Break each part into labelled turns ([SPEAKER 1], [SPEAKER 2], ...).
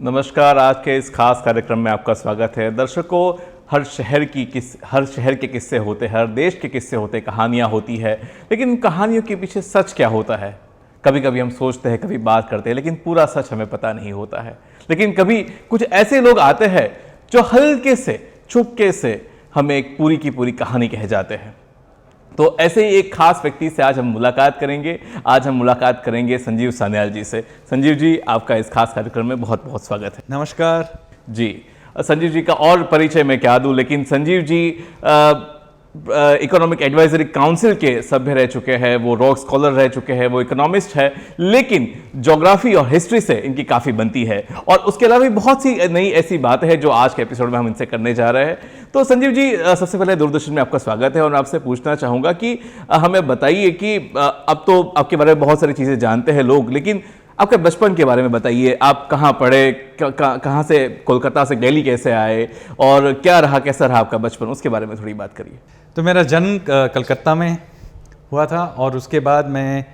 [SPEAKER 1] नमस्कार। आज के इस खास कार्यक्रम में आपका स्वागत है। दर्शकों, हर शहर के किस्से होते हैं, हर देश के किस्से होते हैं, कहानियाँ होती है, लेकिन कहानियों के पीछे सच क्या होता है? कभी कभी हम सोचते हैं, कभी बात करते हैं, लेकिन पूरा सच हमें पता नहीं होता है। लेकिन कभी कुछ ऐसे लोग आते हैं जो हल्के से, चुपके से हमें एक पूरी की पूरी कहानी कह जाते हैं। तो ऐसे ही एक खास व्यक्ति से आज हम मुलाकात करेंगे। आज हम मुलाकात करेंगे संजीव सान्याल जी से। संजीव जी, आपका इस खास कार्यक्रम में बहुत बहुत स्वागत है।
[SPEAKER 2] नमस्कार
[SPEAKER 1] जी। संजीव जी का और परिचय मैं क्या दूं, लेकिन Sanjeev ji economic advisory council के सभ्य रह चुके हैं, वो रॉक स्कॉलर रह चुके हैं, वो इकोनॉमिस्ट है, लेकिन ज्योग्राफी और हिस्ट्री से इनकी काफ़ी बनती है। और उसके अलावा भी बहुत सी नई ऐसी बातें हैं जो आज के एपिसोड में हम इनसे करने जा रहे हैं। तो संजीव जी, सबसे पहले दूरदर्शन में आपका स्वागत है और मैं आपसे पूछना चाहूँगा कि हमें बताइए कि अब तो आपके बारे में बहुत सारी चीज़ें जानते हैं लोग, लेकिन आपके बचपन के बारे में बताइए। आप कहाँ पढ़े, कहाँ से, कोलकाता से दिल्ली कैसे आए और क्या रहा, कैसा रहा आपका बचपन, उसके बारे में थोड़ी बात करिए।
[SPEAKER 2] तो मेरा जन्म कलकत्ता में हुआ था और उसके बाद मैं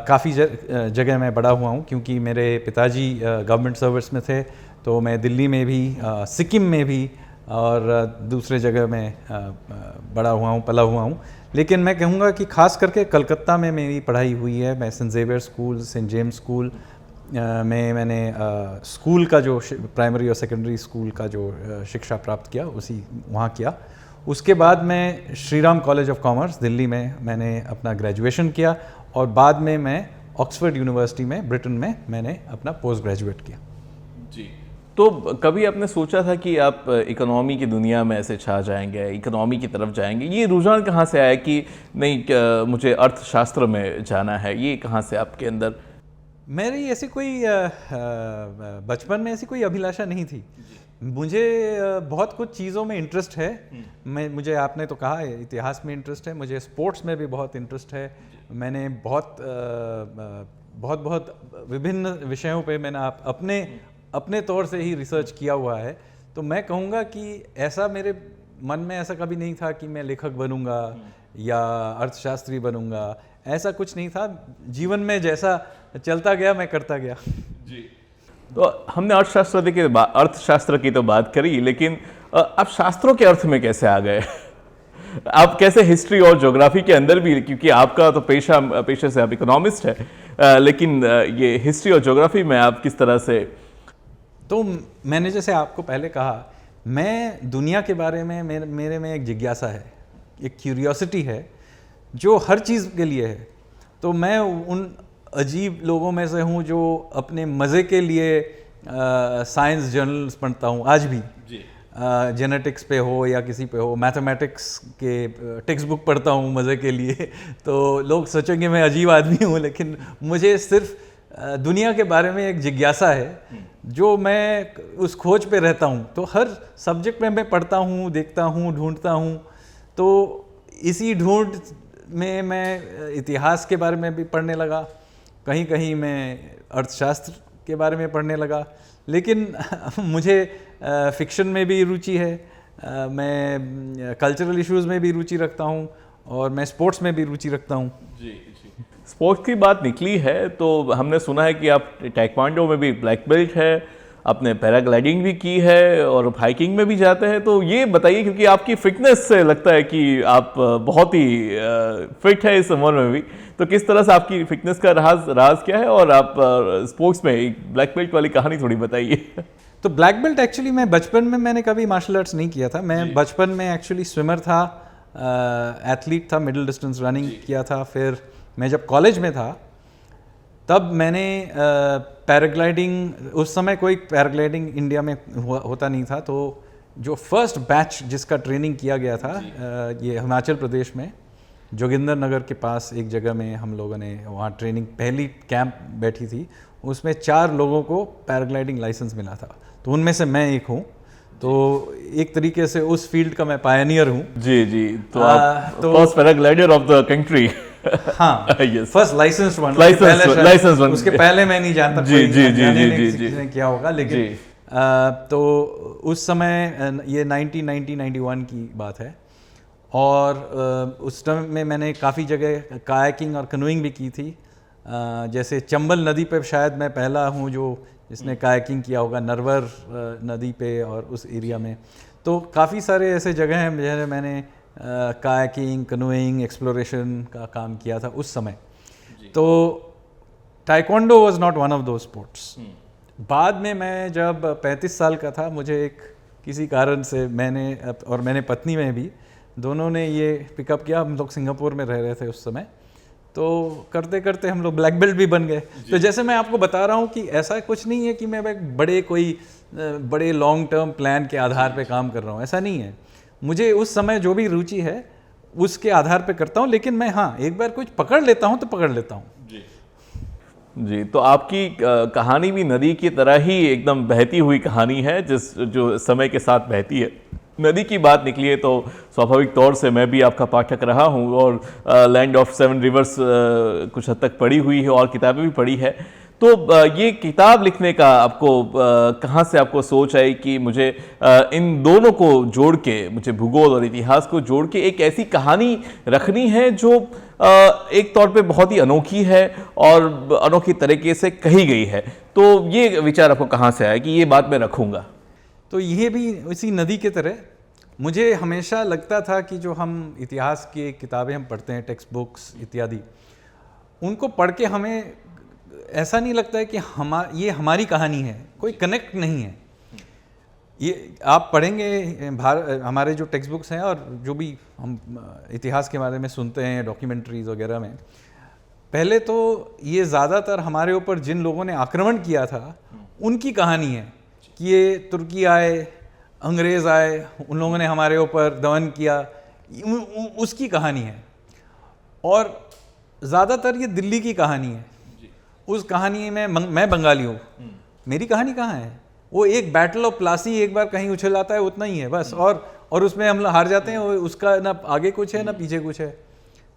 [SPEAKER 2] काफ़ी जगह में बड़ा हुआ हूँ, क्योंकि मेरे पिताजी गवर्नमेंट सर्विस में थे। तो मैं दिल्ली में भी, सिक्किम में भी और दूसरे जगह में बड़ा हुआ हूँ, पला हुआ हूँ। लेकिन मैं कहूँगा कि ख़ास करके कलकत्ता में मेरी पढ़ाई हुई है। मैं Saint Xavier school, Saint James school में मैंने स्कूल का जो प्राइमरी और सेकेंडरी स्कूल का जो शिक्षा प्राप्त किया, उसी वहाँ किया। उसके बाद मैं Shri Ram college of commerce Delhi में मैंने अपना ग्रेजुएशन किया और बाद में मैं ऑक्सफोर्ड यूनिवर्सिटी में, ब्रिटेन में, मैंने अपना पोस्ट ग्रेजुएट किया।
[SPEAKER 1] जी। तो कभी आपने सोचा था कि आप इकोनॉमी की दुनिया में ऐसे छा जाएंगे, इकोनॉमी की तरफ जाएंगे? ये रुझान कहाँ से आया कि नहीं, मुझे अर्थशास्त्र में जाना है? ये कहाँ से आपके अंदर?
[SPEAKER 2] मेरी ऐसी कोई बचपन में ऐसी कोई अभिलाषा नहीं थी। मुझे बहुत कुछ चीज़ों में इंटरेस्ट है। मुझे, आपने तो कहा है, इतिहास में इंटरेस्ट है, मुझे स्पोर्ट्स में भी बहुत इंटरेस्ट है। मैंने बहुत विभिन्न विषयों पे मैंने अपने तौर से ही रिसर्च किया हुआ है। तो मैं कहूँगा कि ऐसा मेरे मन में ऐसा कभी नहीं था कि मैं लेखक बनूंगा या अर्थशास्त्री बनूंगा। ऐसा कुछ नहीं था। जीवन में जैसा चलता गया मैं करता गया।
[SPEAKER 1] जी। तो हमने अर्थशास्त्र की तो बात करी, लेकिन आप शास्त्रों के अर्थ में कैसे आ गए? आप कैसे हिस्ट्री और ज्योग्राफी के अंदर भी, क्योंकि आपका तो पेशे से आप इकोनॉमिस्ट है, लेकिन ये हिस्ट्री और ज्योग्राफी में आप किस तरह से?
[SPEAKER 2] तो मैंने जैसे आपको पहले कहा, मैं दुनिया के बारे में, मेरे में एक जिज्ञासा है, एक क्यूरियोसिटी है जो हर चीज़ के लिए है। तो मैं उन अजीब लोगों में से हूँ जो अपने मज़े के लिए साइंस जर्नल्स पढ़ता हूँ आज भी। जेनेटिक्स पे हो या किसी पे हो, मैथमेटिक्स के टेक्स्ट बुक पढ़ता हूँ मज़े के लिए। तो लोग सोचेंगे मैं अजीब आदमी हूँ, लेकिन मुझे सिर्फ दुनिया के बारे में एक जिज्ञासा है जो मैं उस खोज पे रहता हूँ। तो हर सब्जेक्ट में मैं पढ़ता हूँ, देखता हूँ, ढूंढता हूँ। तो इसी ढूंढ में मैं इतिहास के बारे में भी पढ़ने लगा, कहीं कहीं मैं अर्थशास्त्र के बारे में पढ़ने लगा। लेकिन मुझे फिक्शन में भी रुचि है, मैं कल्चरल इश्यूज़ में भी रुचि रखता हूँ और मैं स्पोर्ट्स में भी रुचि रखता हूँ।
[SPEAKER 1] जी। स्पोर्ट्स की बात निकली है तो हमने सुना है कि आप ताइक्वांडो में भी ब्लैक बेल्ट है, आपने पैराग्लाइडिंग भी की है और हाइकिंग में भी जाते हैं। तो ये बताइए, क्योंकि आपकी फिटनेस से लगता है कि आप बहुत ही फिट है इस उम्र में भी। तो किस तरह से आपकी फिटनेस का राज क्या है, और आप स्पोर्ट्स में एक ब्लैक बेल्ट वाली कहानी थोड़ी बताइए।
[SPEAKER 2] तो ब्लैक बेल्ट एक्चुअली मैं बचपन में, मैंने कभी मार्शल आर्ट्स नहीं किया था। मैं बचपन में एक्चुअली स्विमर था, एथलीट था, मिडिल डिस्टेंस रनिंग किया था। फिर मैं जब कॉलेज में था तब मैंने पैराग्लाइडिंग, उस समय कोई पैराग्लाइडिंग इंडिया में होता नहीं था। तो जो फर्स्ट बैच जिसका ट्रेनिंग किया गया था, ये हिमाचल प्रदेश में जोगिंदर नगर के पास एक जगह में हम लोगों ने वहाँ ट्रेनिंग, पहली कैंप बैठी थी। उसमें 4 लोगों को पैराग्लाइडिंग लाइसेंस मिला था, तो उनमें से मैं एक हूँ। तो एक तरीके से उस फील्ड का मैं पायनियर हूँ।
[SPEAKER 1] जी। तो आप first paraglider of the country.
[SPEAKER 2] हाँ, फर्स्ट लाइसेंस वन। उसके पहले मैं नहीं जानता किसने किया होगा, लेकिन तो उस समय ये 1991 की बात है। और उस टाइम में मैंने काफ़ी जगह कायाकिंग और कनोइंग भी की थी। जैसे चंबल नदी पर शायद मैं पहला हूँ जो जिसने कायाकिंग किया होगा नरवर नदी पे और उस एरिया में। तो काफ़ी सारे ऐसे जगह हैं जहाँ मैंने कायाकिंग, कनोइंग, एक्सप्लोरेशन का काम किया था उस समय। तो taekwondo was not one of दो स्पोर्ट्स। बाद में मैं जब 35 साल का था, मुझे एक किसी कारण से मैंने पत्नी में भी दोनों ने ये पिकअप किया। हम लोग सिंगापुर में रह रहे थे उस समय, तो करते करते हम लोग ब्लैक बेल्ट भी बन गए। तो जैसे मैं आपको बता रहा हूँ कि ऐसा कुछ नहीं है कि मैं बड़े लॉन्ग टर्म प्लान के आधार पे काम कर रहा हूँ, ऐसा नहीं है। मुझे उस समय जो भी रुचि है उसके आधार पे करता हूँ, लेकिन मैं हाँ एक बार कुछ पकड़ लेता हूँ तो पकड़ लेता हूँ।
[SPEAKER 1] जी, तो आपकी कहानी भी नदी की तरह ही एकदम बहती हुई कहानी है, जो समय के साथ बहती है। नदी की बात निकली है तो स्वाभाविक तौर से मैं भी आपका पाठक रहा हूँ और लैंड ऑफ सेवन रिवर्स कुछ हद तक पढ़ी हुई है और किताबें भी पढ़ी है। तो ये किताब लिखने का आपको कहाँ से आपको सोच आई कि मुझे इन दोनों को जोड़ के, मुझे भूगोल और इतिहास को जोड़ के एक ऐसी कहानी रखनी है जो एक तौर पे बहुत ही अनोखी है और अनोखी तरीके से कही गई है। तो ये विचार आपको कहाँ से आया कि ये बात मैं रखूँगा?
[SPEAKER 2] तो ये भी इसी नदी की तरह मुझे हमेशा लगता था कि जो हम इतिहास की किताबें हम पढ़ते हैं, टेक्स्ट बुक्स इत्यादि, उनको पढ़ के हमें ऐसा नहीं लगता है कि ये हमारी कहानी है, कोई कनेक्ट नहीं है। ये आप पढ़ेंगे हमारे जो टेक्स्ट बुक्स हैं और जो भी हम इतिहास के बारे में सुनते हैं डॉक्यूमेंट्रीज वगैरह में, पहले तो ये ज़्यादातर हमारे ऊपर जिन लोगों ने आक्रमण किया था उनकी कहानी है कि ये तुर्की आए, अंग्रेज़ आए, उन लोगों ने हमारे ऊपर दमन किया, उसकी कहानी है। और ज़्यादातर ये दिल्ली की कहानी है। उस कहानी में मैं बंगाली हूँ, मेरी कहानी कहाँ है? वो एक बैटल ऑफ प्लासी एक बार कहीं उछल आता है, उतना ही है बस। और उसमें हम हार जाते हैं, उसका ना आगे कुछ है ना पीछे कुछ है।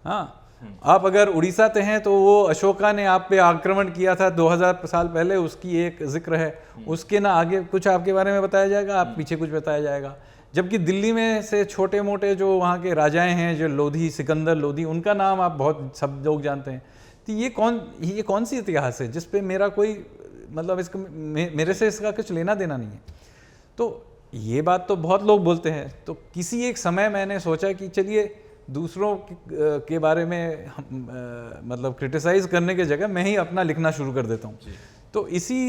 [SPEAKER 2] हाँ, आप अगर उड़ीसा से हैं तो वो अशोका ने आप पे आक्रमण किया था 2000 साल पहले, उसकी एक जिक्र है। उसके ना आगे कुछ आपके बारे में बताया जाएगा, आप पीछे कुछ बताया जाएगा। जबकि दिल्ली में से छोटे मोटे जो वहाँ के राजाएं हैं, जो लोधी, सिकंदर लोधी, उनका नाम आप बहुत सब लोग जानते हैं। तो ये कौन सी इतिहास है जिस पे मेरा कोई मतलब इसका मेरे से इसका कुछ लेना देना नहीं है? तो ये बात तो बहुत लोग बोलते हैं। तो किसी एक समय मैंने सोचा कि चलिए दूसरों के बारे में मतलब क्रिटिसाइज करने के जगह मैं ही अपना लिखना शुरू कर देता हूँ। तो इसी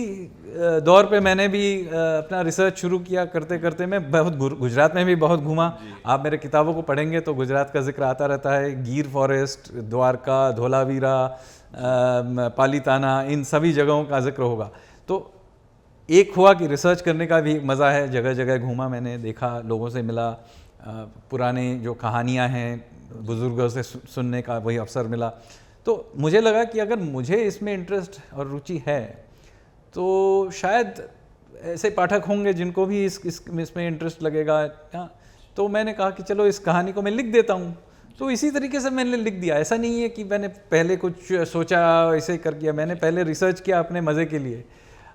[SPEAKER 2] दौर पे मैंने भी अपना रिसर्च शुरू किया। करते करते मैं बहुत गुजरात में भी बहुत घूमा। आप मेरे किताबों को पढ़ेंगे तो गुजरात का जिक्र आता रहता है। गिर फॉरेस्ट, द्वारका, धोलावीरा, पालीताना, इन सभी जगहों का जिक्र होगा। तो एक हुआ कि रिसर्च करने का भी मज़ा है, जगह जगह घूमा, मैंने देखा, लोगों से मिला, पुराने जो कहानियाँ हैं बुज़ुर्गों से सुनने का वही अवसर मिला। तो मुझे लगा कि अगर मुझे इसमें इंटरेस्ट और रुचि है तो शायद ऐसे पाठक होंगे जिनको भी इसमें इंटरेस्ट लगेगा। तो मैंने कहा कि चलो इस कहानी को मैं लिख देता हूँ। तो इसी तरीके से मैंने लिख दिया। ऐसा नहीं है कि मैंने पहले कुछ सोचा ऐसे कर किया। मैंने पहले रिसर्च किया अपने मज़े के लिए,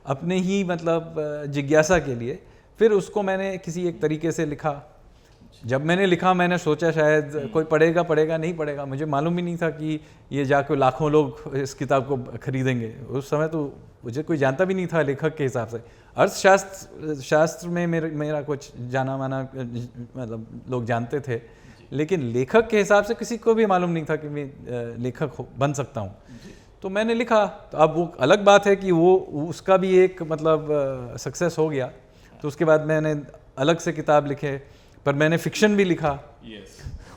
[SPEAKER 2] अपने ही मतलब जिज्ञासा के लिए, फिर उसको मैंने किसी एक तरीके से लिखा। जब मैंने लिखा मैंने सोचा शायद कोई पढ़ेगा नहीं पढ़ेगा। मुझे मालूम ही नहीं था कि ये जाकर लाखों लोग इस किताब को खरीदेंगे। उस समय तो मुझे कोई जानता भी नहीं था लेखक के हिसाब से। अर्थशास्त्र में मेरा कुछ जाना माना मतलब लोग जानते थे, लेकिन लेखक के हिसाब से किसी को भी मालूम नहीं था कि मैं लेखक बन सकता हूँ। तो मैंने लिखा। तो अब वो अलग बात है कि वो उसका भी एक मतलब सक्सेस हो गया। तो उसके बाद मैंने अलग से किताब लिखे, पर मैंने फिक्शन भी लिखा।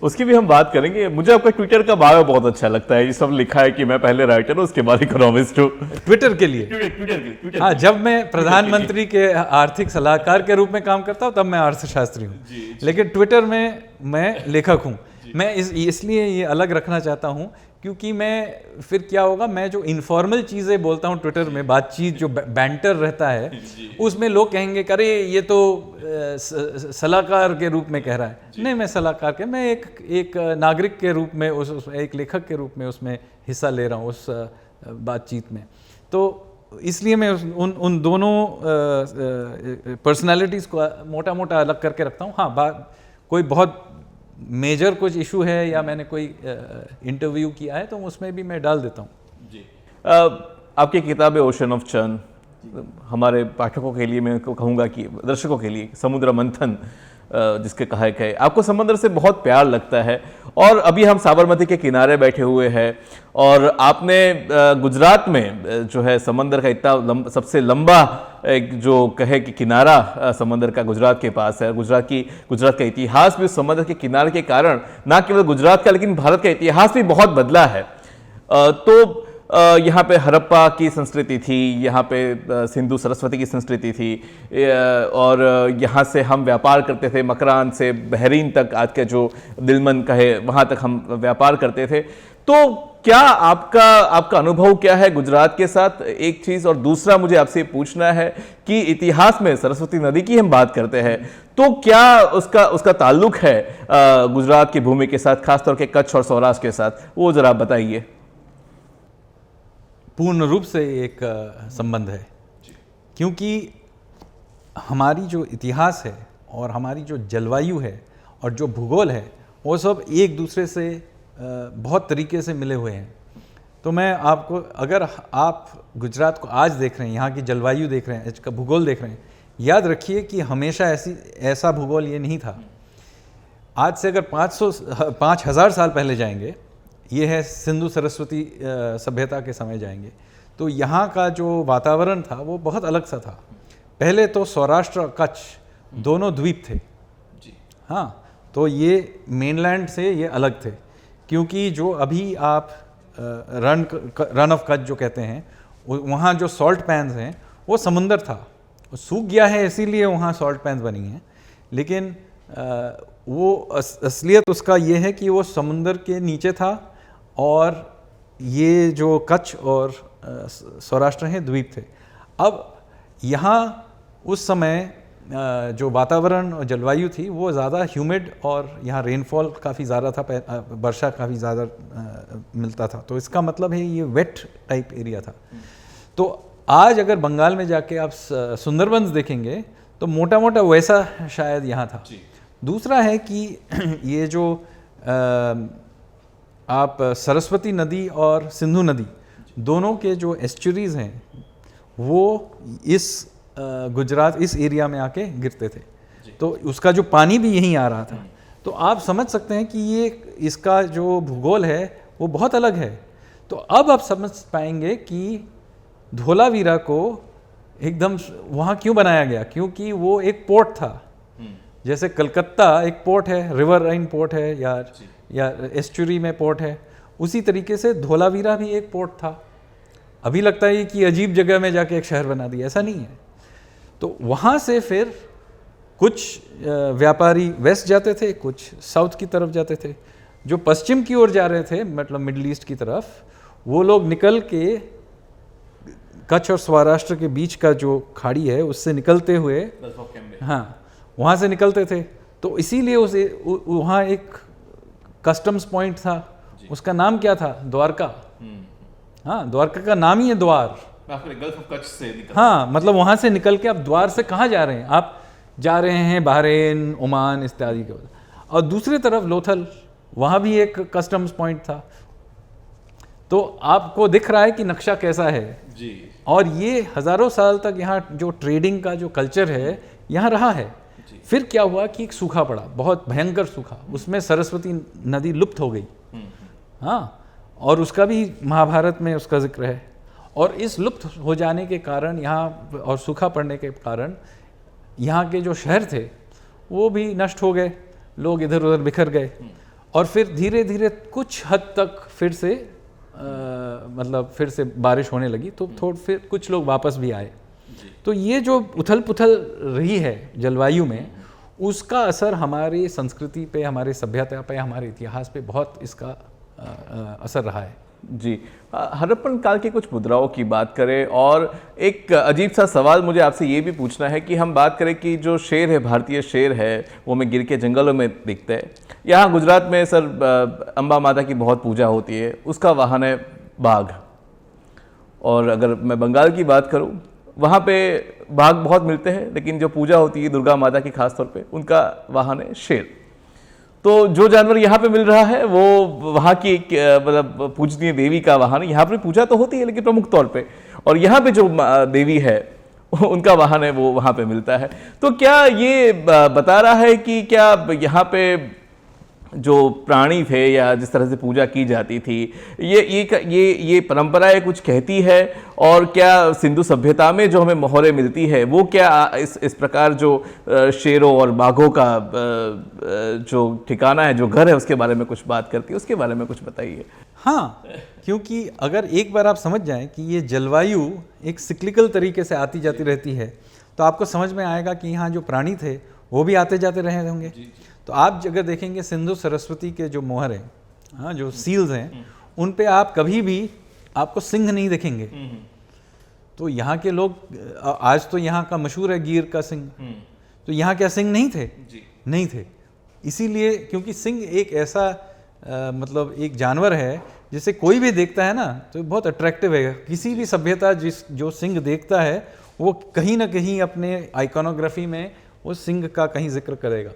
[SPEAKER 1] उसकी भी हम बात करेंगे। मुझे आपका ट्विटर का बायो बहुत अच्छा लगता है। ये सब लिखा है कि मैं पहले राइटर हूँ, उसके बाद इकोनॉमिस्ट हूँ।
[SPEAKER 2] ट्विटर के लिए हाँ, जब मैं प्रधानमंत्री के आर्थिक सलाहकार के रूप में काम करता हूँ तब मैं अर्थशास्त्री हूँ, लेकिन ट्विटर में मैं लेखक हूँ। मैं इसलिए ये अलग रखना चाहता हूँ क्योंकि मैं फिर क्या होगा, मैं जो इनफॉर्मल चीज़ें बोलता हूँ ट्विटर में, बातचीत जो बैंटर रहता है, उसमें लोग कहेंगे अरे ये तो सलाहकार के रूप में कह रहा है। नहीं, मैं सलाहकार के, मैं एक नागरिक के रूप में एक लेखक के रूप में उसमें हिस्सा ले रहा हूँ उस बातचीत में। तो इसलिए मैं उन दोनों पर्सनालिटीज़ को मोटा मोटा अलग करके रखता हूँ। हाँ, कोई बहुत मेजर कुछ इशू है या मैंने कोई इंटरव्यू किया है तो उसमें भी मैं डाल देता हूँ।
[SPEAKER 1] जी। आपकी किताबें ओशन ऑफ चन, हमारे पाठकों के लिए मैं कहूँगा कि दर्शकों के लिए समुद्र मंथन जिसके कहा है, आपको समंदर से बहुत प्यार लगता है और अभी हम साबरमती के किनारे बैठे हुए हैं और आपने गुजरात में जो है समंदर का इतना सबसे लंबा एक जो कहे कि किनारा समंदर का गुजरात के पास है। गुजरात का इतिहास भी उस समंदर के किनारे के कारण न केवल गुजरात का लेकिन भारत का इतिहास भी बहुत बदला है। तो यहाँ पे हड़प्पा की संस्कृति थी, यहाँ पे सिंधु सरस्वती की संस्कृति थी और यहाँ से हम व्यापार करते थे, मकरान से बहरीन तक, आज के जो दिलमन कहे वहाँ तक हम व्यापार करते थे। तो क्या आपका अनुभव क्या है गुजरात के साथ, एक चीज़, और दूसरा मुझे आपसे पूछना है कि इतिहास में सरस्वती नदी की हम बात करते हैं तो क्या उसका ताल्लुक है गुजरात की भूमि के साथ, खासतौर के कच्छ और सौराष्ट्र के साथ, वो जरा बताइए।
[SPEAKER 2] पूर्ण रूप से एक संबंध है, क्योंकि हमारी जो इतिहास है और हमारी जो जलवायु है और जो भूगोल है वो सब एक दूसरे से बहुत तरीके से मिले हुए हैं। तो मैं आपको, अगर आप गुजरात को आज देख रहे हैं, यहाँ की जलवायु देख रहे हैं, इसका भूगोल देख रहे हैं, याद रखिए कि हमेशा ऐसा भूगोल ये नहीं था। आज से अगर 5,000 साल पहले जाएंगे, ये है सिंधु सरस्वती सभ्यता के समय जाएंगे, तो यहाँ का जो वातावरण था वो बहुत अलग सा था। पहले तो सौराष्ट्र और कच्छ दोनों द्वीप थे जी। हाँ, तो ये मेनलैंड से ये अलग थे, क्योंकि जो अभी आप रन ऑफ कच्छ जो कहते हैं, वहाँ जो सॉल्ट पैन्स हैं वो समुंदर था, वो सूख गया है इसीलिए वहाँ सॉल्ट पैन्स बनी हैं, लेकिन वो असलियत उसका ये है कि वो समुंदर के नीचे था और ये जो कच्छ और सौराष्ट्र हैं द्वीप थे। अब यहाँ उस समय जो वातावरण और जलवायु थी वो ज़्यादा ह्यूमिड और यहाँ रेनफॉल काफ़ी ज़्यादा था, वर्षा काफ़ी ज़्यादा मिलता था, तो इसका मतलब है ये वेट टाइप एरिया था। तो आज अगर बंगाल में जाके आप सुंदरबंस देखेंगे तो मोटा मोटा वैसा शायद यहाँ था। दूसरा है कि ये जो आप सरस्वती नदी और सिंधु नदी दोनों के जो एस्चुरीज हैं वो इस गुजरात इस एरिया में आके गिरते थे, तो उसका जो पानी भी यहीं आ रहा था। तो आप समझ सकते हैं कि ये इसका जो भूगोल है वो बहुत अलग है। तो अब आप समझ पाएंगे कि धोलावीरा को एकदम वहाँ क्यों बनाया गया, क्योंकि वो एक पोर्ट था। जैसे कलकत्ता एक पोर्ट है, रिवर लाइन पोर्ट है या एस्चुरी में पोर्ट है, उसी तरीके से धोलावीरा भी एक पोर्ट था। अभी लगता है कि अजीब जगह में जाके एक शहर बना दिया, ऐसा नहीं है। तो वहाँ से फिर कुछ व्यापारी वेस्ट जाते थे, कुछ साउथ की तरफ जाते थे। जो पश्चिम की ओर जा रहे थे, मतलब मिडिल ईस्ट की तरफ, वो लोग निकल के कच्छ और सौराष्ट्र के बीच का जो खाड़ी है उससे निकलते हुए, हाँ, वहाँ से निकलते थे। तो इसीलिए वहाँ एक कस्टम्स पॉइंट था, उसका नाम क्या था? द्वारका। हाँ, द्वारका का नाम ही है द्वार।
[SPEAKER 1] गल्फ ऑफ कच्छ से निकल,
[SPEAKER 2] हाँ, मतलब वहाँ से निकल के आप द्वार से कहाँ जा रहे हैं? आप जा रहे हैं बहरेन, ओमान इत्यादि के। और दूसरी तरफ लोथल, वहाँ भी एक कस्टम्स पॉइंट था। तो आपको दिख रहा है कि नक्शा कैसा है जी। और ये हज़ारों साल तक यहाँ जो ट्रेडिंग का जो कल्चर है यहाँ रहा है। फिर क्या हुआ कि एक सूखा पड़ा, बहुत भयंकर सूखा, उसमें सरस्वती नदी लुप्त हो गई। हाँ, और उसका भी महाभारत में उसका जिक्र है। और इस लुप्त हो जाने के कारण यहाँ और सूखा पड़ने के कारण यहाँ के जो शहर थे वो भी नष्ट हो गए, लोग इधर उधर बिखर गए। और फिर धीरे धीरे कुछ हद तक फिर से मतलब फिर से बारिश होने लगी, तो फिर कुछ लोग वापस भी आए। तो ये जो उथल पुथल रही है जलवायु में, उसका असर हमारी संस्कृति पे, हमारी सभ्यता पे, हमारे इतिहास पे बहुत इसका असर रहा है
[SPEAKER 1] जी। हड़प्पन काल के कुछ मुद्राओं की बात करें, और एक अजीब सा सवाल मुझे आपसे ये भी पूछना है कि हम बात करें कि जो शेर है, भारतीय शेर है, वो हमें गिर के जंगलों में दिखते हैं। यहाँ गुजरात में सर अम्बा माता की बहुत पूजा होती है, उसका वाहन है बाघ। और अगर मैं बंगाल की बात करूँ, वहाँ पे बाघ बहुत मिलते हैं, लेकिन जो पूजा होती है दुर्गा माता की खास तौर पे, उनका वाहन है शेर। तो जो जानवर यहाँ पे मिल रहा है वो वहाँ की मतलब पूजनीय देवी का वाहन, यहाँ पे पूजा तो होती है लेकिन प्रमुख तौर पे, और यहाँ पे जो देवी है उनका वाहन है वो वहाँ पे मिलता है। तो क्या ये बता रहा है कि क्या यहाँ पे जो प्राणी थे या जिस तरह से पूजा की जाती थी, ये परंपराएं कुछ कहती है? और क्या सिंधु सभ्यता में जो हमें मोहरें मिलती है वो क्या इस प्रकार जो शेरों और बाघों का जो ठिकाना है, जो घर है, उसके बारे में कुछ बात करती है? उसके बारे में कुछ बताइए।
[SPEAKER 2] हाँ, क्योंकि अगर एक बार आप समझ जाएं कि ये जलवायु एक सिक्लिकल तरीके से आती जाती रहती है, तो आपको समझ में आएगा कि यहाँ जो प्राणी थे वो भी आते जाते रहे होंगे। तो आप अगर देखेंगे सिंधु सरस्वती के जो मोहर हैं, हाँ, जो सील्स हैं, उन पे आप कभी भी आपको सिंह नहीं देखेंगे। तो यहाँ के लोग, आज तो यहाँ का मशहूर है गिर का सिंह, तो यहाँ क्या सिंह नहीं थे? नहीं थे। इसीलिए क्योंकि सिंह एक ऐसा मतलब एक जानवर है जिसे कोई भी देखता है ना तो बहुत अट्रैक्टिव है। किसी भी सभ्यता जो सिंह देखता है वो कहीं ना कहीं अपने आइकॉनोग्राफी में वो सिंह का कहीं जिक्र करेगा।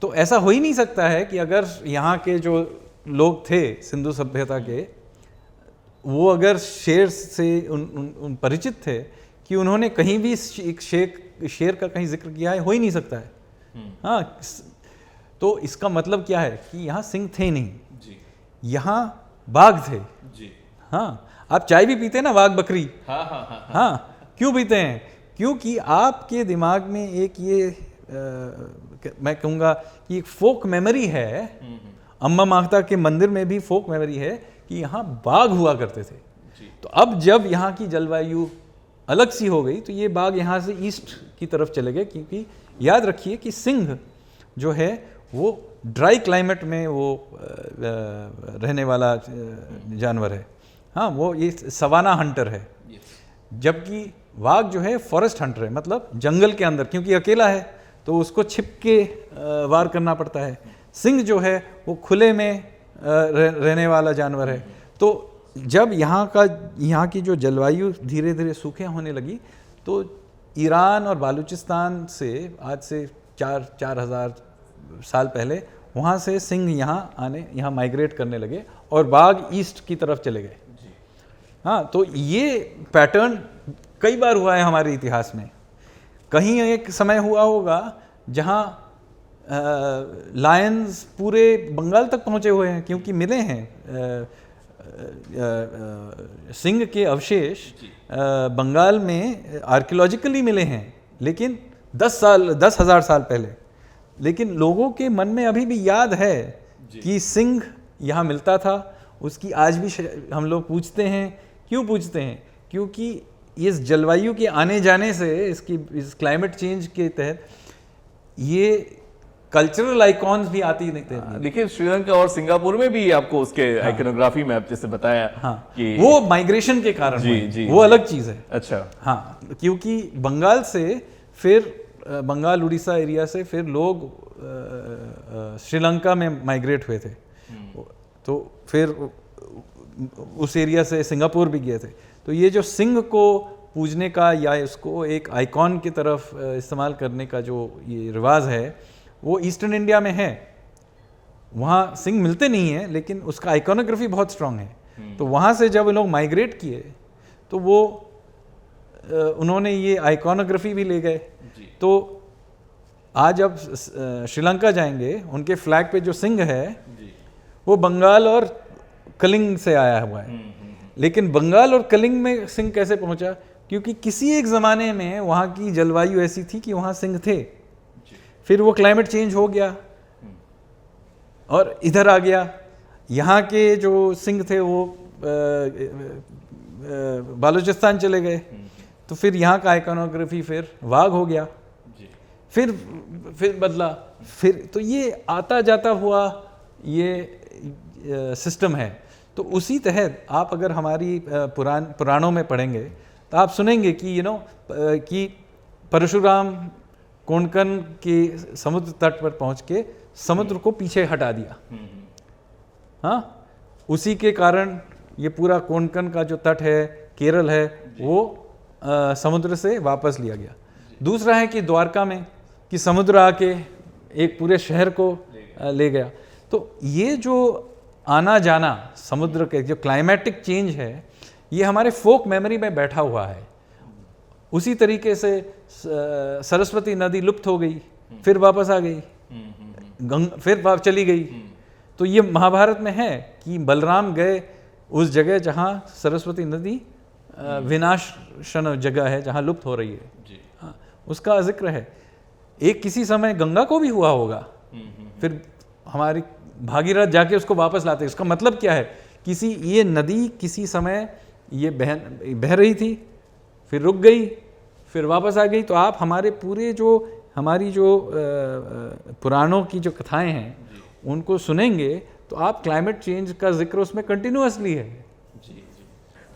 [SPEAKER 2] तो ऐसा हो ही नहीं सकता है कि अगर यहाँ के जो लोग थे सिंधु सभ्यता के, वो अगर शेर से उन परिचित थे कि उन्होंने कहीं भी एक शेर का कहीं जिक्र किया है, हो ही नहीं सकता है। हाँ, तो इसका मतलब क्या है कि यहाँ सिंह थे नहीं, यहाँ बाघ थे। हाँ, आप चाय भी पीते हैं ना, बाघ बकरी। हाँ, क्यों पीते हैं? क्योंकि आपके दिमाग में एक ये मैं कहूँगा कि एक फोक मेमोरी है। अम्मा माता के मंदिर में भी फोक मेमोरी है कि यहाँ बाघ हुआ करते थे। तो अब जब यहाँ की जलवायु अलग सी हो गई तो ये बाघ यहाँ से ईस्ट की तरफ चले गए, क्योंकि याद रखिए कि सिंह जो है वो ड्राई क्लाइमेट में वो रहने वाला जानवर है। हाँ, वो ये सवाना हंटर है, जबकि बाघ जो है फॉरेस्ट हंटर है, मतलब जंगल के अंदर, क्योंकि अकेला है तो उसको छिप के वार करना पड़ता है। सिंह जो है वो खुले में रहने वाला जानवर है। तो जब यहाँ की जो जलवायु धीरे धीरे सूखे होने लगी तो ईरान और बालूचिस्तान से आज से 4,000 साल पहले वहाँ से सिंह यहाँ माइग्रेट करने लगे और बाघ ईस्ट की तरफ चले गए। हाँ, तो ये पैटर्न कई बार हुआ है हमारे इतिहास में। कहीं एक समय हुआ होगा जहाँ लायंस पूरे बंगाल तक पहुँचे हुए हैं, क्योंकि मिले हैं सिंह के अवशेष बंगाल में आर्कियोलॉजिकली मिले हैं, लेकिन 10,000 साल पहले। लेकिन लोगों के मन में अभी भी याद है कि सिंह यहाँ मिलता था। उसकी आज भी हम लोग पूछते हैं। क्यों पूछते हैं? क्योंकि इस जलवायु के आने जाने से, इस क्लाइमेट चेंज के तहत ये कल्चरल आइकॉन्स भी आती नहीं थे।
[SPEAKER 1] देखिए, श्रीलंका और सिंगापुर में भी आपको उसके आइकनोग्राफी में आप जैसे बताया,
[SPEAKER 2] हाँ,
[SPEAKER 1] कि
[SPEAKER 2] वो माइग्रेशन के कारण वो अलग चीज़ है।
[SPEAKER 1] अच्छा,
[SPEAKER 2] हाँ, क्योंकि बंगाल से फिर बंगाल उड़ीसा एरिया से फिर लोग श्रीलंका में माइग्रेट हुए थे, तो फिर उस एरिया से सिंगापुर भी गए थे। तो ये जो सिंह को पूजने का या इसको एक आइकॉन की तरफ इस्तेमाल करने का जो ये रिवाज है वो ईस्टर्न इंडिया में है। वहाँ सिंह मिलते नहीं हैं, लेकिन उसका आइकॉनोग्राफी बहुत स्ट्रांग है। तो वहाँ से जब लोग माइग्रेट किए तो वो उन्होंने ये आइकॉनोग्राफी भी ले गए। तो आज अब श्रीलंका जाएंगे, उनके फ्लैग पे जो सिंह है वो बंगाल और कलिंग से आया हुआ है। लेकिन बंगाल और कलिंग में सिंह कैसे पहुंचा? क्योंकि किसी एक ज़माने में वहाँ की जलवायु ऐसी थी कि वहाँ सिंह थे, फिर वो क्लाइमेट चेंज हो गया और इधर आ गया। यहाँ के जो सिंह थे वो बालूचिस्तान चले गए, तो फिर यहाँ का आइकॉनोग्राफी फिर वाघ हो गया, फिर बदला, फिर तो ये आता जाता हुआ ये सिस्टम है। तो उसी तहत आप अगर हमारी पुराणों में पढ़ेंगे तो आप सुनेंगे कि कि परशुराम कोंकण के समुद्र तट पर पहुंच के समुद्र को पीछे हटा दिया। हाँ, उसी के कारण ये पूरा कोंकण का जो तट है, केरल है, वो समुद्र से वापस लिया गया। दूसरा है कि द्वारका में कि समुद्र आके एक पूरे शहर को ले गया। तो ये जो आना जाना समुद्र के जो क्लाइमेटिक चेंज है, ये हमारे फोक मेमोरी में बैठा हुआ है। उसी तरीके से सरस्वती नदी लुप्त हो गई, फिर वापस आ गई, फिर वापस चली गई। तो ये महाभारत में है कि बलराम गए उस जगह जहाँ सरस्वती नदी विनाशन जगह है, जहाँ लुप्त हो रही है। हाँ, उसका जिक्र है। एक किसी समय गंगा को भी हुआ होगा, फिर हमारी भागीरथ जाके उसको वापस लाते। इसका मतलब क्या है? ये नदी किसी समय ये बह रही थी, फिर रुक गई, फिर वापस आ गई। तो आप हमारे पूरे हमारी जो पुराणों की जो कथाएं हैं उनको सुनेंगे तो आप क्लाइमेट चेंज का जिक्र उसमें कंटिन्यूअसली है।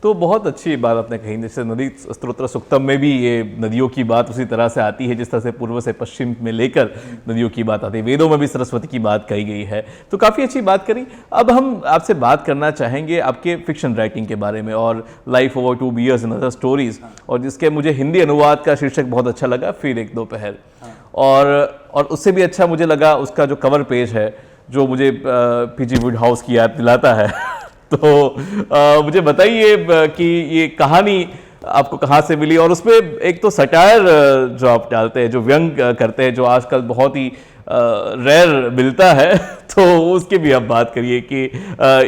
[SPEAKER 1] तो बहुत अच्छी बात आपने कही। जैसे नदी स्तोत्र सुक्तम में भी ये नदियों की बात उसी तरह से आती है जिस तरह से पूर्व से पश्चिम में लेकर नदियों की बात आती है। वेदों में भी सरस्वती की बात कही गई है। तो काफ़ी अच्छी बात करी। अब हम आपसे बात करना चाहेंगे आपके फिक्शन राइटिंग के बारे में और life over 2 years in other stories, और जिसके मुझे हिंदी अनुवाद का शीर्षक बहुत अच्छा लगा, फिर एक दोपहर। और उससे भी अच्छा मुझे लगा उसका जो कवर पेज है, जो मुझे पीजी वुडहाउस की याद दिलाता है। तो मुझे बताइए कि ये कहानी आपको कहाँ से मिली, और उसमें एक तो सटायर जो आप डालते हैं, जो व्यंग करते हैं, जो आजकल बहुत ही रेयर मिलता है, तो उसकी भी आप बात करिए कि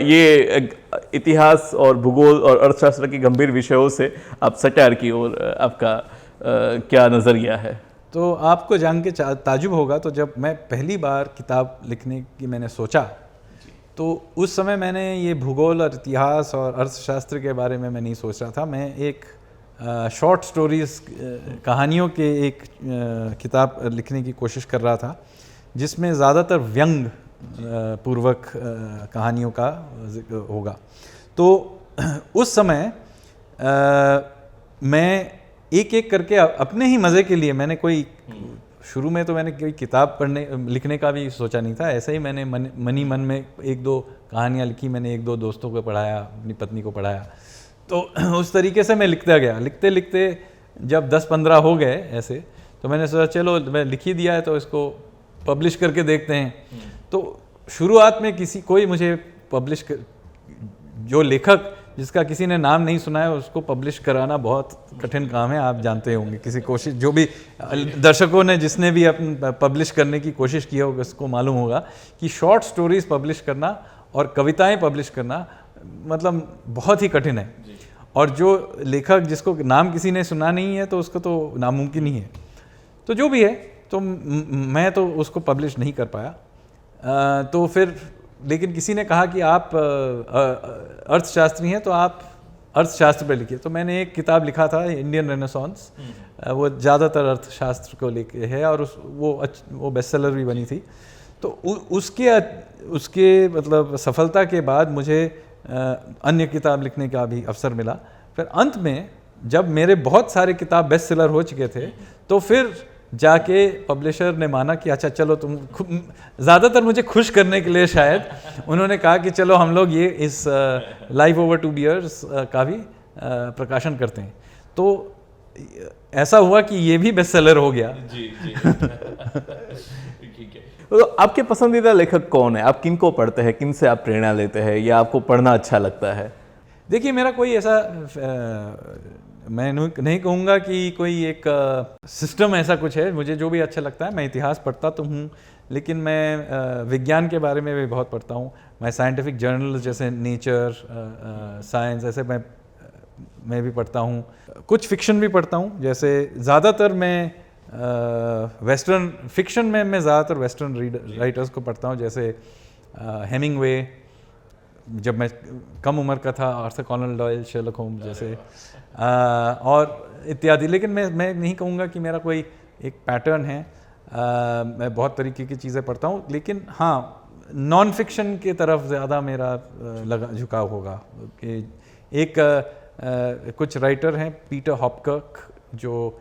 [SPEAKER 1] ये इतिहास और भूगोल और अर्थशास्त्र के गंभीर विषयों से आप सटायर की ओर आपका क्या नज़रिया है?
[SPEAKER 2] तो आपको जान के ताजुब होगा, तो जब मैं पहली बार किताब लिखने की मैंने सोचा, तो उस समय मैंने ये भूगोल और इतिहास और अर्थशास्त्र के बारे में मैं नहीं सोच रहा था। मैं एक शॉर्ट स्टोरीज कहानियों के एक किताब लिखने की कोशिश कर रहा था, जिसमें ज़्यादातर व्यंग पूर्वक कहानियों का जिक्र होगा। तो उस समय मैं एक एक करके अपने ही मज़े के लिए, मैंने कोई शुरू में तो मैंने कोई किताब लिखने का भी सोचा नहीं था। ऐसे ही मैंने मनी मन में 1-2 कहानियाँ लिखी। मैंने 1-2 दोस्तों को पढ़ाया, अपनी पत्नी को पढ़ाया। तो उस तरीके से मैं लिखता गया। लिखते लिखते जब 10-15 हो गए ऐसे, तो मैंने सोचा चलो मैं लिख ही दिया है तो इसको पब्लिश करके देखते हैं। तो शुरुआत में कोई मुझे जो लेखक जिसका किसी ने नाम नहीं सुना है उसको पब्लिश कराना बहुत कठिन काम है, आप जानते होंगे। किसी कोशिश, जो भी दर्शकों ने जिसने भी अपने पब्लिश करने की कोशिश की होगी उसको मालूम होगा कि शॉर्ट स्टोरीज पब्लिश करना और कविताएं पब्लिश करना मतलब बहुत ही कठिन है। और जो लेखक जिसको नाम किसी ने सुना नहीं है तो उसको तो नामुमकिन ही है। तो जो भी है, तो मैं तो उसको पब्लिश नहीं कर पाया। तो फिर लेकिन किसी ने कहा कि आप अर्थशास्त्री हैं तो आप अर्थशास्त्र पे लिखिए। तो मैंने एक किताब लिखा था, इंडियन रेनेसांस, वो ज़्यादातर अर्थशास्त्र को लेके है और वो बेस्ट सेलर भी बनी थी। तो उसके मतलब सफलता के बाद मुझे अन्य किताब लिखने का भी अवसर मिला। फिर अंत में जब मेरे बहुत सारे किताब बेस्ट सेलर हो चुके थे, तो फिर जाके पब्लिशर ने माना कि अच्छा चलो तुम, ज़्यादातर मुझे खुश करने के लिए शायद, उन्होंने कहा कि चलो हम लोग ये इस लाइफ ओवर 2 years का भी प्रकाशन करते हैं। तो ऐसा हुआ कि ये भी बेस्ट सेलर हो गया।
[SPEAKER 1] जी जी। ठीक है। तो आपके पसंदीदा लेखक कौन है? आप किन को पढ़ते हैं, किन से आप प्रेरणा लेते हैं या आपको पढ़ना अच्छा लगता है?
[SPEAKER 2] देखिए, मेरा कोई ऐसा मैं नहीं कहूँगा कि कोई एक सिस्टम ऐसा कुछ है। मुझे जो भी अच्छा लगता है, मैं इतिहास पढ़ता तो हूँ, लेकिन मैं विज्ञान के बारे में भी बहुत पढ़ता हूँ। मैं साइंटिफिक जर्नल जैसे नेचर, साइंस, ऐसे मैं भी पढ़ता हूँ। कुछ फिक्शन भी पढ़ता हूँ, जैसे ज़्यादातर मैं वेस्टर्न फिक्शन में मैं ज़्यादातर वेस्टर्न राइटर्स को पढ़ता हूँ, जैसे हेमिंगवे, जब मैं कम उम्र का था, Arthur Conan Doyle, Sherlock Holmes जैसे, और इत्यादि। लेकिन मैं नहीं कहूँगा कि मेरा कोई एक पैटर्न है। मैं बहुत तरीके की चीज़ें पढ़ता हूँ, लेकिन हाँ, नॉन फिक्शन की तरफ ज़्यादा मेरा झुकाव होगा। कि कुछ राइटर हैं, पीटर हॉपकर्क, जो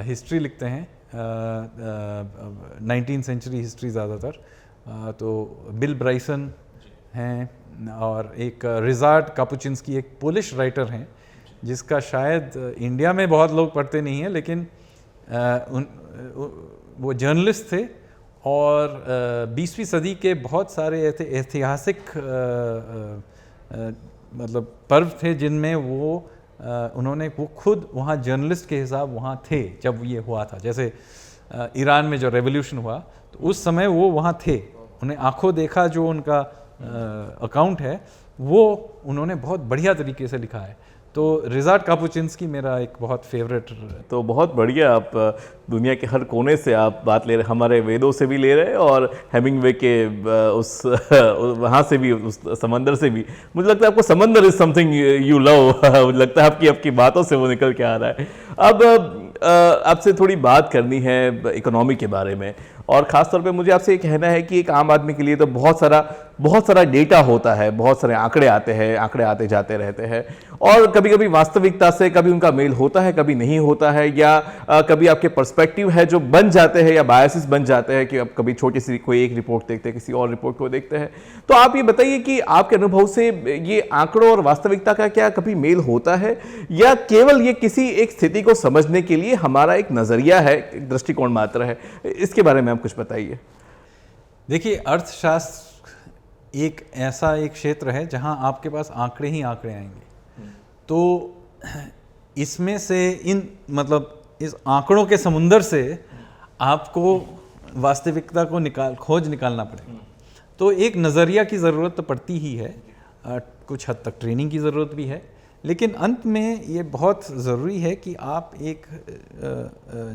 [SPEAKER 2] हिस्ट्री लिखते हैं, 19th सेंचुरी हिस्ट्री ज़्यादातर। तो बिल ब्राइसन हैं, और एक रिजार्ड कापुचिंस्की, एक पोलिश राइटर हैं, जिसका शायद इंडिया में बहुत लोग पढ़ते नहीं हैं, लेकिन वो जर्नलिस्ट थे और 20वीं सदी के बहुत सारे ऐतिहासिक मतलब पर्व थे जिनमें उन्होंने वो खुद वहाँ जर्नलिस्ट के हिसाब वहाँ थे जब ये हुआ था। जैसे ईरान में जो रेवोल्यूशन हुआ तो उस समय वो वहाँ थे, उन्हें आंखों देखा जो उनका अकाउंट है वो उन्होंने बहुत बढ़िया तरीके से लिखा है। तो रिज़ार्ड कापुचिंस्की मेरा एक बहुत फेवरेट।
[SPEAKER 1] तो बहुत बढ़िया, आप दुनिया के हर कोने से आप बात ले रहे, हमारे वेदों से भी ले रहे हैं और हेमिंगवे के उस वहाँ से भी, उस समंदर से भी। मुझे लगता है आपको समंदर इज समथिंग यू लव, मुझे लगता है आपकी बातों से वो निकल के आ रहा है। अब आपसे थोड़ी बात करनी है इकोनॉमी के बारे में, और ख़ास तौर पे मुझे आपसे ये कहना है कि एक आम आदमी के लिए तो बहुत सारा डेटा होता है, बहुत सारे आंकड़े आते हैं, आंकड़े आते जाते रहते हैं, और कभी कभी वास्तविकता से कभी उनका मेल होता है, कभी नहीं होता है, या कभी आपके पर्सपेक्टिव है जो बन जाते हैं या बायसेस बन जाते हैं कि आप कभी छोटी सी कोई एक रिपोर्ट देखते हैं, किसी और रिपोर्ट को देखते हैं। तो आप ये बताइए कि आपके अनुभव से ये आंकड़ों और वास्तविकता का क्या कभी मेल होता है, या केवल ये किसी एक स्थिति को समझने के लिए हमारा एक नज़रिया है, एक दृष्टिकोण मात्र है? इसके बारे में आप कुछ बताइए।
[SPEAKER 2] देखिए, अर्थशास्त्र एक ऐसा एक क्षेत्र है जहां आपके पास आंकड़े ही आंकड़े आएंगे। तो इसमें से इस आंकड़ों के समुंदर से आपको वास्तविकता को खोज निकालना पड़ेगा। तो एक नज़रिया की ज़रूरत तो पड़ती ही है, कुछ हद तक ट्रेनिंग की ज़रूरत भी है, लेकिन अंत में ये बहुत ज़रूरी है कि आप एक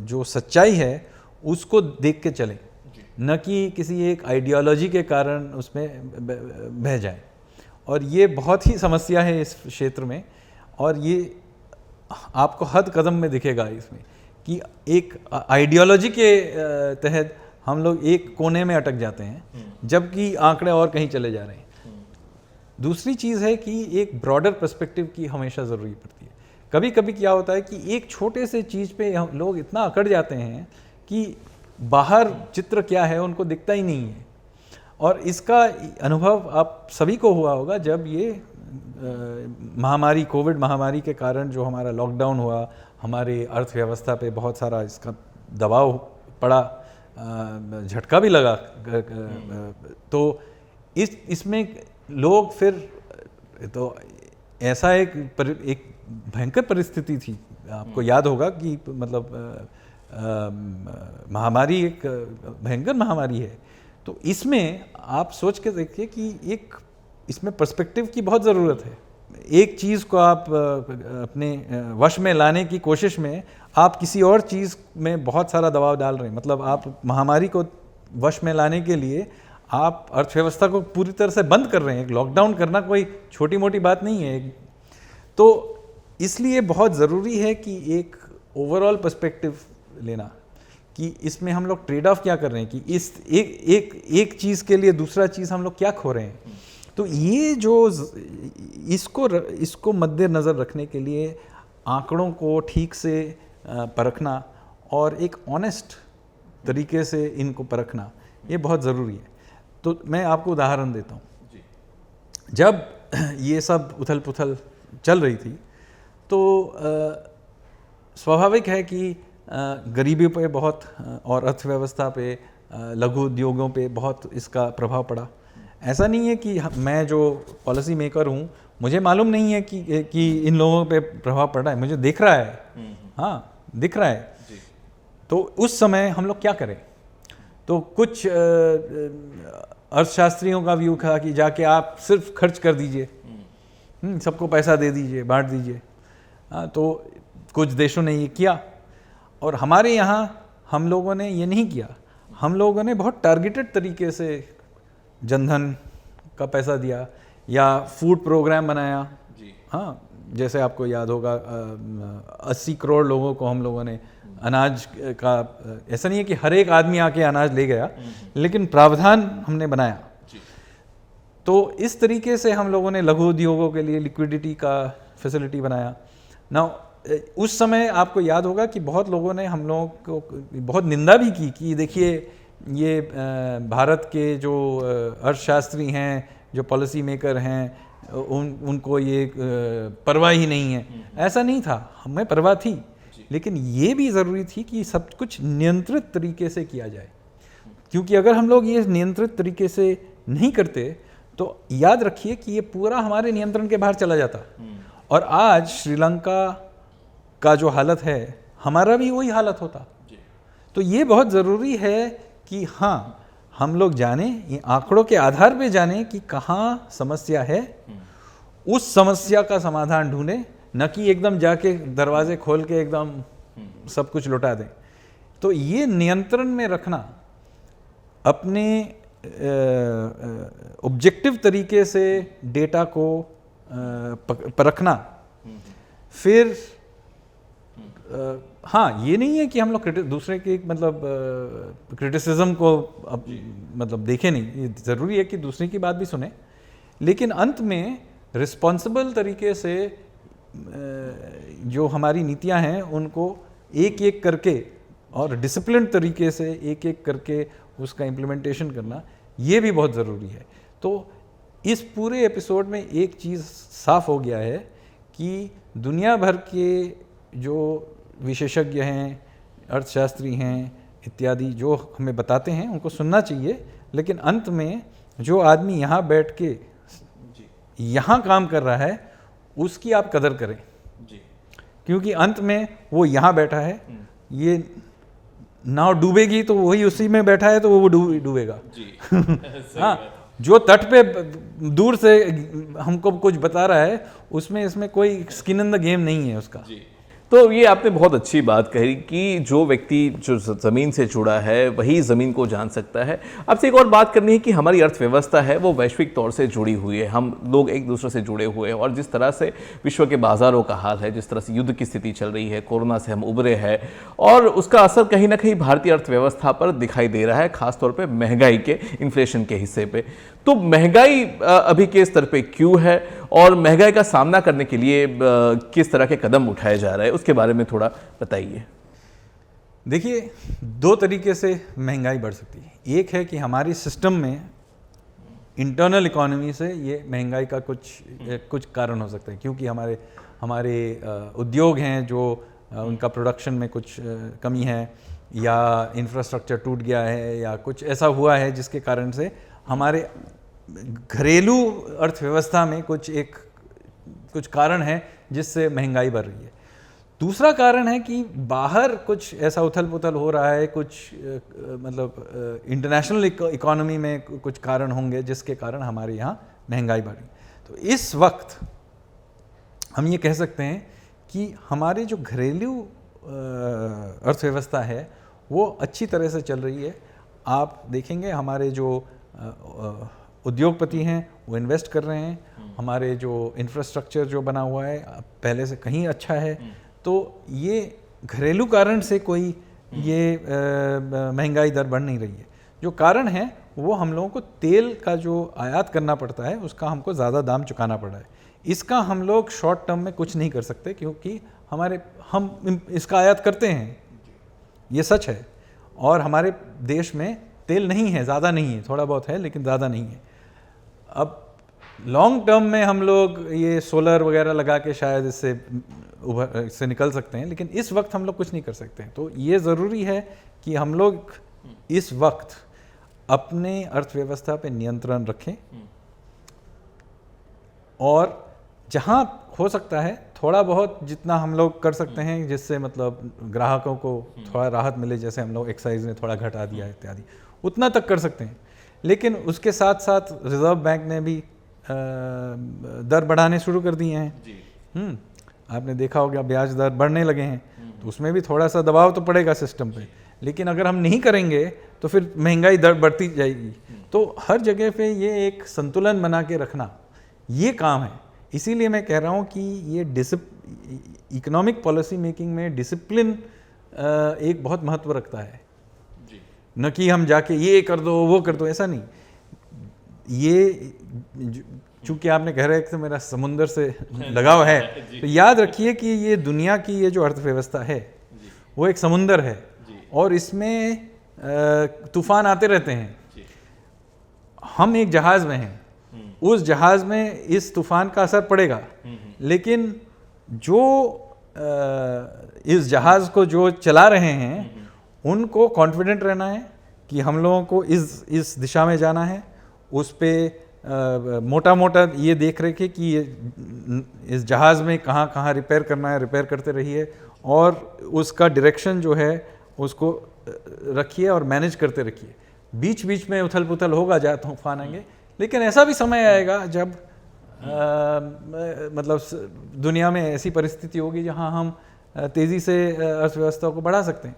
[SPEAKER 2] जो सच्चाई है उसको देख के चलें, न कि किसी एक आइडियोलॉजी के कारण उसमें बह जाए। और ये बहुत ही समस्या है इस क्षेत्र में, और ये आपको हद कदम में दिखेगा इसमें कि एक आइडियोलॉजी के तहत हम लोग एक कोने में अटक जाते हैं जबकि आंकड़े और कहीं चले जा रहे हैं। दूसरी चीज़ है कि एक ब्रॉडर पर्सपेक्टिव की हमेशा ज़रूरी पड़ती है। कभी कभी क्या होता है कि एक छोटे से चीज़ पे हम लोग इतना अकड़ जाते हैं कि बाहर चित्र क्या है उनको दिखता ही नहीं है। और इसका अनुभव आप सभी को हुआ होगा जब ये महामारी, कोविड महामारी के कारण जो हमारा लॉकडाउन हुआ, हमारे अर्थव्यवस्था पे बहुत सारा इसका दबाव पड़ा, झटका भी लगा। तो इसमें लोग फिर तो ऐसा एक भयंकर परिस्थिति थी। आपको याद होगा कि मतलब महामारी एक भयंकर महामारी है। तो इसमें आप सोच के देखिए कि एक इसमें पर्सपेक्टिव की बहुत ज़रूरत है। एक चीज़ को आप अपने वश में लाने की कोशिश में आप किसी और चीज़ में बहुत सारा दबाव डाल रहे हैं। मतलब आप महामारी को वश में लाने के लिए आप अर्थव्यवस्था को पूरी तरह से बंद कर रहे हैं। लॉकडाउन करना कोई छोटी मोटी बात नहीं है। तो इसलिए बहुत ज़रूरी है कि एक ओवरऑल पर्सपेक्टिव लेना कि इसमें हम लोग ट्रेड ऑफ क्या कर रहे हैं, कि इस एक चीज़ के लिए दूसरा चीज़ हम लोग क्या खो रहे हैं। तो ये जो इसको मद्देनज़र रखने के लिए आंकड़ों को ठीक से परखना और एक ऑनेस्ट तरीके से इनको परखना ये बहुत ज़रूरी है। तो मैं आपको उदाहरण देता हूँ। जब ये सब उथल पुथल चल रही थी तो स्वाभाविक है कि गरीबी पे बहुत और अर्थव्यवस्था पे, लघु उद्योगों पे बहुत इसका प्रभाव पड़ा। ऐसा नहीं है कि मैं जो पॉलिसी मेकर हूँ मुझे मालूम नहीं है कि इन लोगों पे प्रभाव पड़ रहा है, मुझे दिख रहा है। हाँ, दिख रहा है। तो उस समय हम लोग क्या करें? तो कुछ अर्थशास्त्रियों का व्यू था कि जाके आप सिर्फ खर्च कर दीजिए, सबको पैसा दे दीजिए, बांट दीजिए। तो कुछ देशों ने ये किया और हमारे यहाँ हम लोगों ने ये नहीं किया। हम लोगों ने बहुत टारगेटेड तरीके से जनधन का पैसा दिया या फूड प्रोग्राम बनाया। हाँ, जैसे आपको याद होगा 80 करोड़ लोगों को हम लोगों ने अनाज का, ऐसा नहीं है कि हर एक आदमी आके अनाज ले गया, लेकिन प्रावधान हमने बनाया। तो इस तरीके से हम लोगों ने लघु उद्योगों के लिए लिक्विडिटी का फैसिलिटी बनाया ना। उस समय आपको याद होगा कि बहुत लोगों ने हम लोगों को बहुत निंदा भी की कि देखिए ये भारत के जो अर्थशास्त्री हैं, जो पॉलिसी मेकर हैं, उनको ये परवाह ही नहीं है। ऐसा नहीं था, हमें परवाह थी, लेकिन ये भी ज़रूरी थी कि सब कुछ नियंत्रित तरीके से किया जाए। क्योंकि अगर हम लोग ये नियंत्रित तरीके से नहीं करते तो याद रखिए कि ये पूरा हमारे नियंत्रण के बाहर चला जाता। और आज श्रीलंका का जो हालत है, हमारा भी वही हालत होता। तो ये बहुत ज़रूरी है कि हाँ, हम लोग जाने, ये आंकड़ों के आधार पे जाने कि कहाँ समस्या है, उस समस्या का समाधान ढूंढें, न कि एकदम जाके दरवाजे खोल के एकदम सब कुछ लुटा दें। तो ये नियंत्रण में रखना, अपने ऑब्जेक्टिव तरीके से डेटा को परखना, फिर हाँ, ये नहीं है कि हम लोग दूसरे के मतलब क्रिटिसिज्म को मतलब देखें नहीं, ये ज़रूरी है कि दूसरे की बात भी सुने, लेकिन अंत में रिस्पॉन्सिबल तरीके से जो हमारी नीतियां हैं उनको एक एक करके और डिसिप्लिन तरीके से एक एक करके उसका इम्प्लीमेंटेशन करना, ये भी बहुत ज़रूरी है। तो इस पूरे एपिसोड में एक चीज़ साफ हो गया है कि दुनिया भर के जो विशेषज्ञ हैं, अर्थशास्त्री हैं इत्यादि, जो हमें बताते हैं उनको सुनना चाहिए, लेकिन अंत में जो आदमी यहाँ बैठ के यहाँ काम कर रहा है उसकी आप कदर करें, क्योंकि अंत में वो यहाँ बैठा है, ये नाव डूबेगी तो वही उसी में बैठा है तो वो डूबेगा। हाँ, जो तट पे दूर से हमको कुछ बता रहा है उसमें इसमें कोई स्किन इन द गेम नहीं है उसका।
[SPEAKER 1] तो ये आपने बहुत अच्छी बात कही कि जो व्यक्ति जो ज़मीन से जुड़ा है वही ज़मीन को जान सकता है। आपसे एक और बात करनी है कि हमारी अर्थव्यवस्था है वो वैश्विक तौर से जुड़ी हुई है, हम लोग एक दूसरे से जुड़े हुए हैं, और जिस तरह से विश्व के बाज़ारों का हाल है, जिस तरह से युद्ध की स्थिति चल रही है, कोरोना से हम उभरे हैं, और उसका असर कहीं ना कहीं भारतीय अर्थव्यवस्था पर दिखाई दे रहा है, खासतौर पर महंगाई के, इन्फ्लेशन के हिस्से पे। तो महंगाई अभी के स्तर पे क्यों है, और महंगाई का सामना करने के लिए किस तरह के कदम उठाए जा रहे हैं, उसके बारे में थोड़ा बताइए।
[SPEAKER 2] देखिए, दो तरीके से महंगाई बढ़ सकती है। एक है कि हमारी सिस्टम में इंटरनल इकोनॉमी से ये महंगाई का कुछ कारण हो सकता है, क्योंकि हमारे उद्योग हैं जो उनका प्रोडक्शन में कुछ कमी है, या इंफ्रास्ट्रक्चर टूट गया है, या कुछ ऐसा हुआ है जिसके कारण से हमारे घरेलू अर्थव्यवस्था में कुछ कारण है जिससे महंगाई बढ़ रही है। दूसरा कारण है कि बाहर कुछ ऐसा उथल पुथल हो रहा है, कुछ मतलब इंटरनेशनल इकोनॉमी में कुछ कारण होंगे जिसके कारण हमारे यहाँ महंगाई बढ़ी। तो इस वक्त हम ये कह सकते हैं कि हमारे जो घरेलू अर्थव्यवस्था है वो अच्छी तरह से चल रही है। आप देखेंगे हमारे जो उद्योगपति हैं वो इन्वेस्ट कर रहे हैं, हमारे जो इंफ्रास्ट्रक्चर जो बना हुआ है पहले से कहीं अच्छा है। तो ये घरेलू कारण से कोई ये महंगाई दर बढ़ नहीं रही है। जो कारण है वो हम लोगों को तेल का जो आयात करना पड़ता है उसका हमको ज़्यादा दाम चुकाना पड़ रहा है। इसका हम लोग शॉर्ट टर्म में कुछ नहीं कर सकते, क्योंकि हम इसका आयात करते हैं, ये सच है, और हमारे देश में तेल नहीं है, ज़्यादा नहीं है, थोड़ा बहुत है लेकिन ज़्यादा नहीं है। अब लॉन्ग टर्म में हम लोग ये सोलर वगैरह लगा के शायद इससे निकल सकते हैं, लेकिन इस वक्त हम लोग कुछ नहीं कर सकते हैं। तो ये ज़रूरी है कि हम लोग इस वक्त अपने अर्थव्यवस्था पे नियंत्रण रखें, और जहाँ हो सकता है थोड़ा बहुत जितना हम लोग कर सकते हैं जिससे मतलब ग्राहकों को थोड़ा राहत मिले, जैसे हम लोग एक्साइज ने थोड़ा घटा दिया इत्यादि, उतना तक कर सकते हैं। लेकिन उसके साथ साथ रिजर्व बैंक ने भी दर बढ़ाने शुरू कर दिए हैं। आपने देखा होगा ब्याज दर बढ़ने लगे हैं, तो उसमें भी थोड़ा सा दबाव तो पड़ेगा सिस्टम पे, लेकिन अगर हम नहीं करेंगे तो फिर महंगाई दर बढ़ती जाएगी। तो हर जगह पे ये एक संतुलन बना के रखना ये काम है। इसीलिए मैं कह रहा हूँ कि ये इकोनॉमिक पॉलिसी मेकिंग में डिसिप्लिन एक बहुत महत्व रखता है, न कि हम जाके ये कर दो वो कर दो, ऐसा नहीं। ये चूंकि आपने कह रहे थे मेरा समुंदर से लगाव है, तो याद रखिए कि ये दुनिया की ये जो अर्थव्यवस्था है वो एक समुंदर है, और इसमें तूफान आते रहते हैं। हम एक जहाज में हैं, उस जहाज में इस तूफान का असर पड़ेगा, लेकिन जो इस जहाज को जो चला रहे हैं उनको कॉन्फिडेंट रहना है कि हम लोगों को इस दिशा में जाना है, उस पे मोटा मोटा ये देख रखे कि ये इस जहाज़ में कहाँ कहाँ रिपेयर करना है, रिपेयर करते रहिए, और उसका डायरेक्शन जो है उसको रखिए और मैनेज करते रखिए। बीच बीच में उथल पुथल होगा, जा तूफान आएंगे, लेकिन ऐसा भी समय आएगा जब मतलब दुनिया में ऐसी परिस्थिति होगी जहां हम तेज़ी से अर्थव्यवस्था को बढ़ा सकते हैं।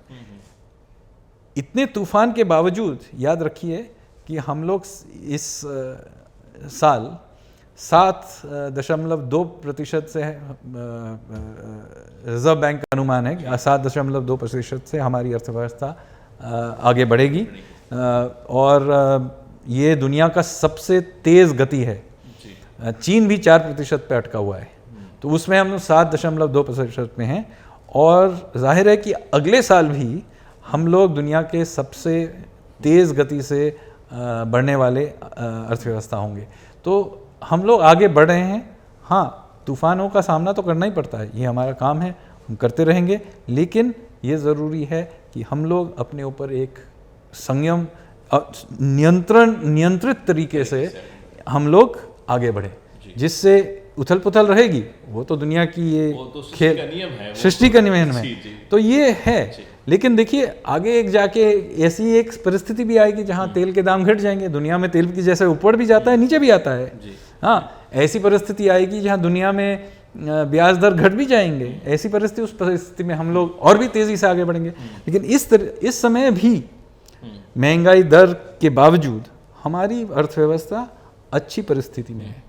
[SPEAKER 2] इतने तूफान के बावजूद याद रखिए कि हम लोग इस साल 7.2% से रिजर्व बैंक का अनुमान है कि 7.2% से हमारी अर्थव्यवस्था आगे बढ़ेगी, और ये दुनिया का सबसे तेज़ गति है। चीन भी 4% पे अटका हुआ है, तो उसमें हम लोग 7.2% में हैं, और जाहिर है कि अगले साल भी हम लोग दुनिया के सबसे तेज़ गति से बढ़ने वाले अर्थव्यवस्था होंगे। तो हम लोग आगे बढ़ रहे हैं। हाँ, तूफानों का सामना तो करना ही पड़ता है, ये हमारा काम है, हम करते रहेंगे, लेकिन ये ज़रूरी है कि हम लोग अपने ऊपर एक संयम नियंत्रित तरीके से हम लोग आगे बढ़े, जिससे उथल पुथल रहेगी, वो तो दुनिया की ये खेल सृष्टि का नियम है, तो ये है। लेकिन देखिए आगे एक जाके ऐसी एक परिस्थिति भी आएगी जहाँ तेल के दाम घट जाएंगे। दुनिया में तेल की जैसे ऊपर भी जाता है नीचे भी आता है, हाँ, ऐसी परिस्थिति आएगी जहाँ दुनिया में ब्याज दर घट भी जाएंगे। ऐसी परिस्थिति, उस परिस्थिति में हम लोग और भी तेज़ी से आगे बढ़ेंगे। लेकिन इस समय भी महंगाई दर के बावजूद हमारी अर्थव्यवस्था अच्छी परिस्थिति में है,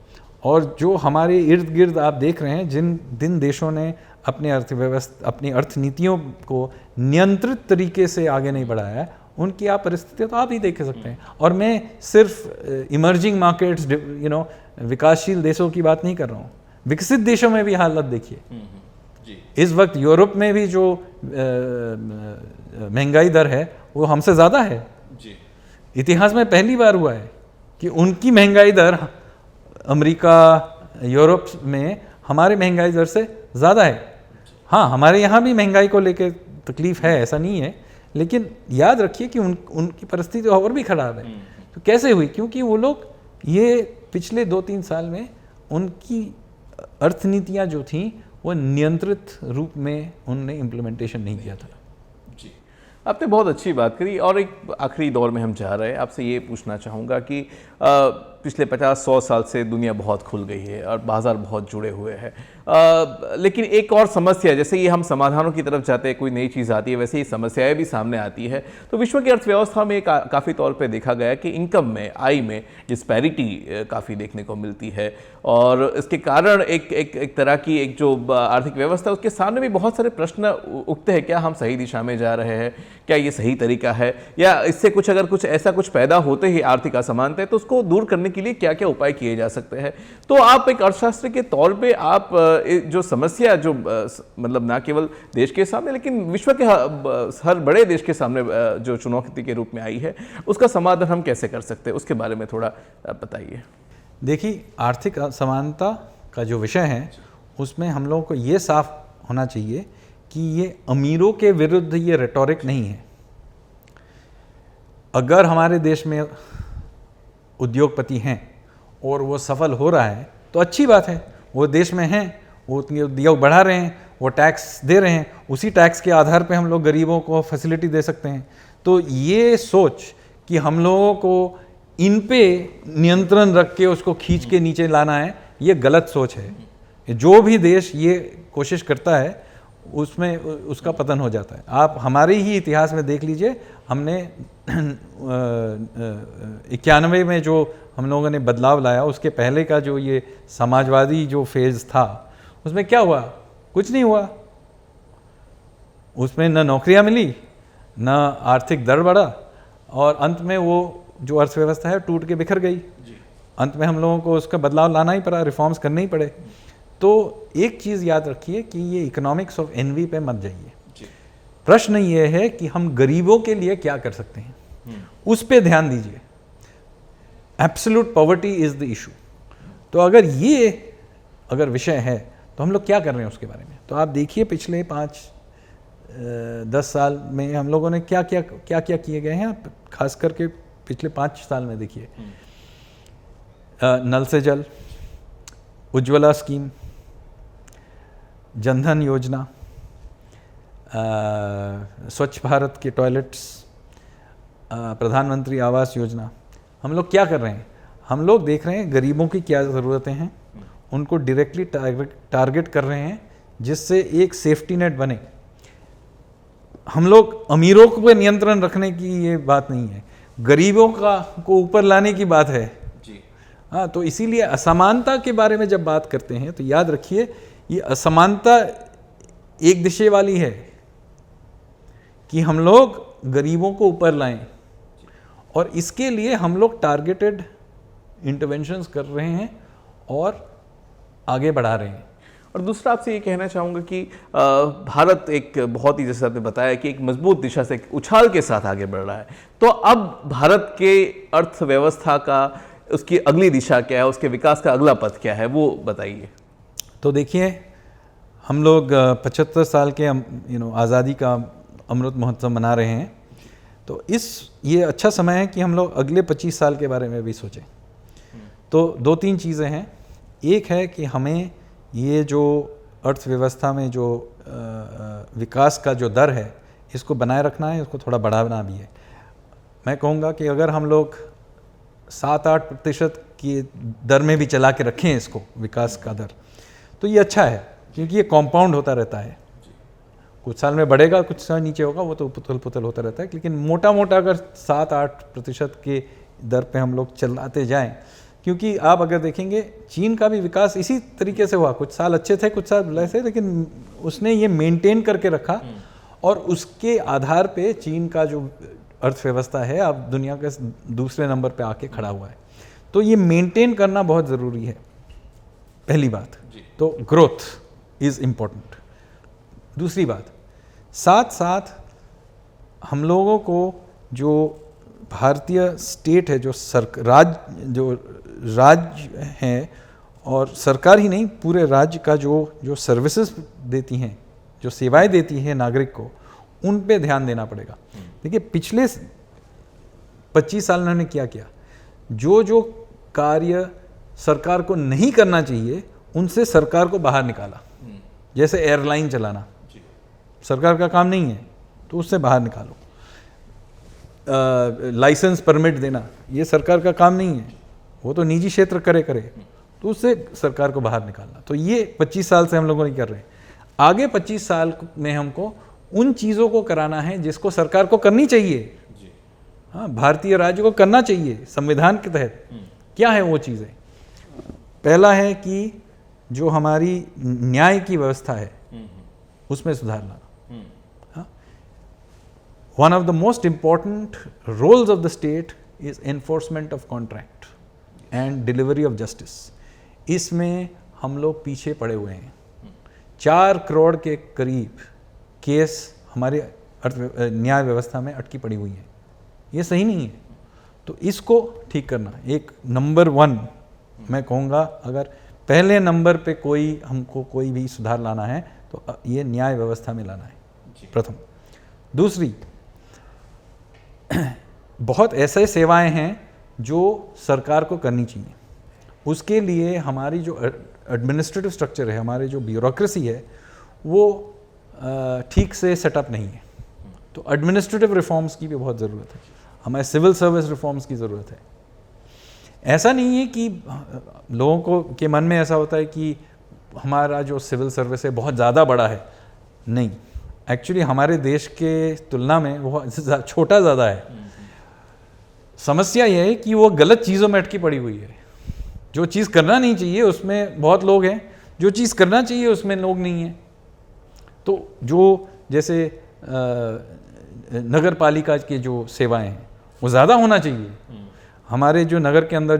[SPEAKER 2] और जो हमारे इर्द गिर्द आप देख रहे हैं, जिन देशों ने अपने अर्थव्यवस्था, अपनी अर्थनीतियों को नियंत्रित तरीके से आगे नहीं बढ़ाया है, उनकी आप परिस्थितियाँ तो आप ही देख सकते हैं। और मैं सिर्फ इमर्जिंग मार्केट्स, विकासशील देशों की बात नहीं कर रहा हूँ, विकसित देशों में भी हालत देखिए। इस वक्त यूरोप में भी जो महंगाई दर है वो हमसे ज़्यादा है। इतिहास में पहली बार हुआ है कि उनकी महंगाई दर अमेरिका, यूरोप में हमारे महंगाई दर से ज़्यादा है। हाँ, हमारे यहाँ भी महंगाई को लेकर तकलीफ है, ऐसा नहीं है, लेकिन याद रखिए कि उनकी परिस्थिति और भी खराब है। तो कैसे हुई? क्योंकि वो लोग ये पिछले 2-3 साल में उनकी अर्थनीतियाँ जो थीं वो नियंत्रित रूप में उनने इम्प्लीमेंटेशन नहीं किया था।
[SPEAKER 1] जी, आपने बहुत अच्छी बात करी, और एक आखिरी दौर में हम जा रहे हैं। आपसे ये पूछना चाहूँगा कि पिछले 50-100 साल से दुनिया बहुत खुल गई है और बाज़ार बहुत जुड़े हुए हैं, लेकिन एक और समस्या, जैसे ये हम समाधानों की तरफ जाते हैं, कोई नई चीज़ आती है, वैसे ही समस्याएं भी सामने आती है। तो विश्व की अर्थव्यवस्था में काफ़ी तौर पे देखा गया कि इनकम में, आय में डिस्पैरिटी काफ़ी देखने को मिलती है, और इसके कारण एक तरह की एक जो आर्थिक व्यवस्था है उसके सामने भी बहुत सारे प्रश्न उठते हैं। क्या हम सही दिशा में जा रहे हैं? क्या ये सही तरीका है? या इससे अगर कुछ ऐसा पैदा होते ही आर्थिक असमानता है तो उसको दूर करने के लिए क्या क्या उपाय किए जा सकते हैं? तो आप एक अर्थशास्त्री के तौर पे आप जो समस्या जो मतलब ना केवल देश के सामने लेकिन विश्व के हर बड़े देश के सामने जो चुनौती के रूप में आई है, उसका समाधान हम कैसे कर सकते हैं, उसके बारे में थोड़ा बताइए।
[SPEAKER 2] देखिए, आर्थिक असमानता का जो विषय है उसमें हम लोगों को ये साफ होना चाहिए कि ये अमीरों के विरुद्ध ये रेटोरिक नहीं है। अगर हमारे देश में उद्योगपति हैं और वो सफल हो रहा है तो अच्छी बात है, वो देश में हैं, वो उद्योग बढ़ा रहे हैं, वो टैक्स दे रहे हैं, उसी टैक्स के आधार पे हम लोग गरीबों को फैसिलिटी दे सकते हैं। तो ये सोच कि हम लोगों को इन पे नियंत्रण रख के उसको खींच के नीचे लाना है, ये गलत सोच है। जो भी देश ये कोशिश करता है उसमें उसका पतन हो जाता है। आप हमारे ही इतिहास में देख लीजिए, हमने 91 में जो हम लोगों ने बदलाव लाया, उसके पहले का जो ये समाजवादी जो फेज़ था उसमें क्या हुआ? कुछ नहीं हुआ। उसमें न नौकरियां मिली, न आर्थिक दर बढ़ा, और अंत में वो जो अर्थव्यवस्था है टूट के बिखर गई। अंत में हम लोगों को उसका बदलाव लाना ही पड़ा, रिफॉर्म्स करने ही पड़े। तो एक चीज़ याद रखिए कि ये इकोनॉमिक्स ऑफ एनवी पे मत जाइए। प्रश्न ये है कि हम गरीबों के लिए क्या कर सकते हैं, उस पे ध्यान दीजिए। Absolute poverty is the issue. तो अगर विषय है तो हम लोग क्या कर रहे हैं उसके बारे में। तो आप देखिए पिछले 5 10 साल में हम लोगों ने क्या क्या किए गए हैं, खास करके पिछले 5 साल में देखिए, नल से जल, उज्ज्वला स्कीम, जनधन योजना, स्वच्छ भारत के टॉयलेट्स, प्रधानमंत्री आवास योजना। हम लोग क्या कर रहे हैं, हम लोग देख रहे हैं गरीबों की क्या ज़रूरतें हैं, उनको डायरेक्टली टारगेट कर रहे हैं, जिससे एक सेफ्टी नेट बने। हम लोग अमीरों को नियंत्रण रखने की ये बात नहीं है, गरीबों को ऊपर लाने की बात है
[SPEAKER 1] जी।
[SPEAKER 2] हाँ, तो इसीलिए असमानता के बारे में जब बात करते हैं तो याद रखिए ये असमानता एक दिशा वाली है कि हम लोग गरीबों को ऊपर लाएं, और इसके लिए हम लोग टारगेटेड इंटरवेंशंस कर रहे हैं और आगे बढ़ा रहे हैं।
[SPEAKER 1] और दूसरा आपसे ये कहना चाहूँगा कि भारत एक बहुत ही, जैसे आपने बताया, कि एक मजबूत दिशा से एक उछाल के साथ आगे बढ़ रहा है। तो अब भारत के अर्थव्यवस्था का, उसकी अगली दिशा क्या है, उसके विकास का अगला पथ क्या है, वो बताइए।
[SPEAKER 2] तो देखिए, हम लोग 75 साल के आज़ादी का अमृत महोत्सव मना रहे हैं, तो ये अच्छा समय है कि हम लोग अगले 25 साल के बारे में भी सोचें। तो 2-3 चीज़ें हैं। एक है कि हमें ये जो अर्थव्यवस्था में जो विकास का जो दर है, इसको बनाए रखना है, इसको थोड़ा बढ़ाना भी है। मैं कहूँगा कि अगर हम लोग 7-8% की दर में भी चला के रखें इसको, विकास का दर, तो ये अच्छा है, क्योंकि ये कंपाउंड होता रहता है। कुछ साल में बढ़ेगा, कुछ साल नीचे होगा, वो तो पुतल पुतल होता रहता है। लेकिन मोटा मोटा अगर 7-8% के दर पे हम लोग चलाते जाएं, क्योंकि आप अगर देखेंगे चीन का भी विकास इसी तरीके से हुआ, कुछ साल अच्छे थे, कुछ साल बुरे थे, लेकिन उसने ये मेंटेन करके रखा, और उसके आधार पे चीन का जो अर्थव्यवस्था है अब दुनिया के दूसरे नंबर पे आके खड़ा हुआ है। तो ये मेंटेन करना बहुत ज़रूरी है, पहली बात। तो ग्रोथ इज़ इम्पोर्टेंट। दूसरी बात, साथ साथ हम लोगों को जो भारतीय स्टेट है, जो राज्य है, और सरकार ही नहीं, पूरे राज्य का जो सर्विसेज देती हैं, जो सेवाएं देती है नागरिक को, उन पे ध्यान देना पड़ेगा। देखिए, पिछले 25 साल उन्होंने क्या किया, जो कार्य सरकार को नहीं करना चाहिए उनसे सरकार को बाहर निकाला। जैसे एयरलाइन चलाना सरकार का काम नहीं है, तो उससे बाहर निकालो। लाइसेंस परमिट देना ये सरकार का काम नहीं है, वो तो निजी क्षेत्र करे, तो उससे सरकार को बाहर निकालना। तो ये 25 साल से हम लोगों ने कर रहे हैं। आगे 25 साल में हमको उन चीज़ों को कराना है जिसको सरकार को करनी चाहिए। हाँ, भारतीय राज्य को करना चाहिए संविधान के तहत। क्या है वो चीज़ें? पहला है कि जो हमारी न्याय की व्यवस्था है उसमें सुधार लाना। One of the most important roles of the state is enforcement of contract and delivery of justice. इसमें हम लोग पीछे पड़े हुए हैं। 4 करोड़ के करीब केस हमारे न्याय व्यवस्था में अटकी पड़ी हुई हैं। ये सही नहीं है, तो इसको ठीक करना एक नंबर 1 मैं कहूँगा। अगर पहले नंबर पे हमको कोई भी सुधार लाना है तो ये न्याय व्यवस्था में लाना है, प्रथम। दूसरी, बहुत ऐसे सेवाएं हैं जो सरकार को करनी चाहिए, उसके लिए हमारी जो एडमिनिस्ट्रेटिव स्ट्रक्चर है, हमारी जो ब्यूरोक्रेसी है, वो ठीक से सेटअप नहीं है। तो एडमिनिस्ट्रेटिव रिफॉर्म्स की भी बहुत ज़रूरत है, हमें सिविल सर्विस रिफॉर्म्स की ज़रूरत है। ऐसा नहीं है कि लोगों को के मन में ऐसा होता है कि हमारा जो सिविल सर्विस है बहुत ज़्यादा बड़ा है। नहीं, एक्चुअली हमारे देश के तुलना में वो छोटा ज़्यादा है। समस्या यह है कि वो गलत चीज़ों में अटकी पड़ी हुई है। जो चीज़ करना नहीं चाहिए उसमें बहुत लोग हैं, जो चीज़ करना चाहिए उसमें लोग नहीं हैं। तो जो जैसे नगर पालिका की जो सेवाएं हैं वो ज़्यादा होना चाहिए। हमारे जो नगर के अंदर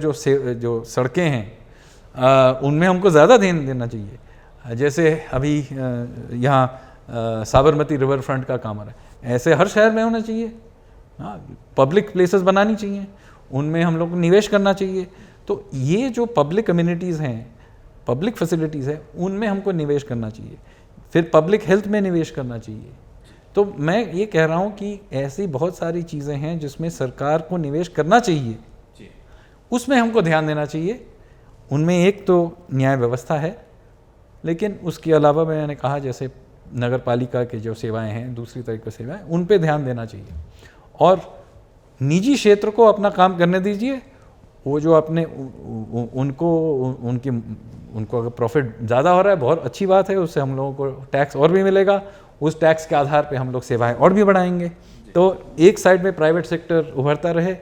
[SPEAKER 2] जो सड़कें हैं उनमें हमको ज़्यादा ध्यान देना चाहिए। जैसे अभी यहाँ साबरमती रिवर फ्रंट का काम आ रहा है, ऐसे हर शहर में होना चाहिए। पब्लिक प्लेसेस बनानी चाहिए, उनमें हम लोग को निवेश करना चाहिए। तो ये जो पब्लिक कम्युनिटीज़ हैं, पब्लिक फैसिलिटीज़ हैं, उनमें हमको निवेश करना चाहिए। फिर पब्लिक हेल्थ में निवेश करना चाहिए। तो मैं ये कह रहा हूँ कि ऐसी बहुत सारी चीज़ें हैं जिसमें सरकार को निवेश करना चाहिए, उसमें हमको ध्यान देना चाहिए। उनमें एक तो न्याय व्यवस्था है, लेकिन उसके अलावा मैंने कहा जैसे नगर पालिका की जो सेवाएं हैं, दूसरी तरह की सेवाएं, उन पे ध्यान देना चाहिए। और निजी क्षेत्र को अपना काम करने दीजिए। वो जो अपने उनको अगर प्रॉफिट ज़्यादा हो रहा है, बहुत अच्छी बात है, उससे हम लोगों को टैक्स और भी मिलेगा, उस टैक्स के आधार पे हम लोग सेवाएं और भी बढ़ाएंगे। तो एक साइड में प्राइवेट सेक्टर उभरता रहे,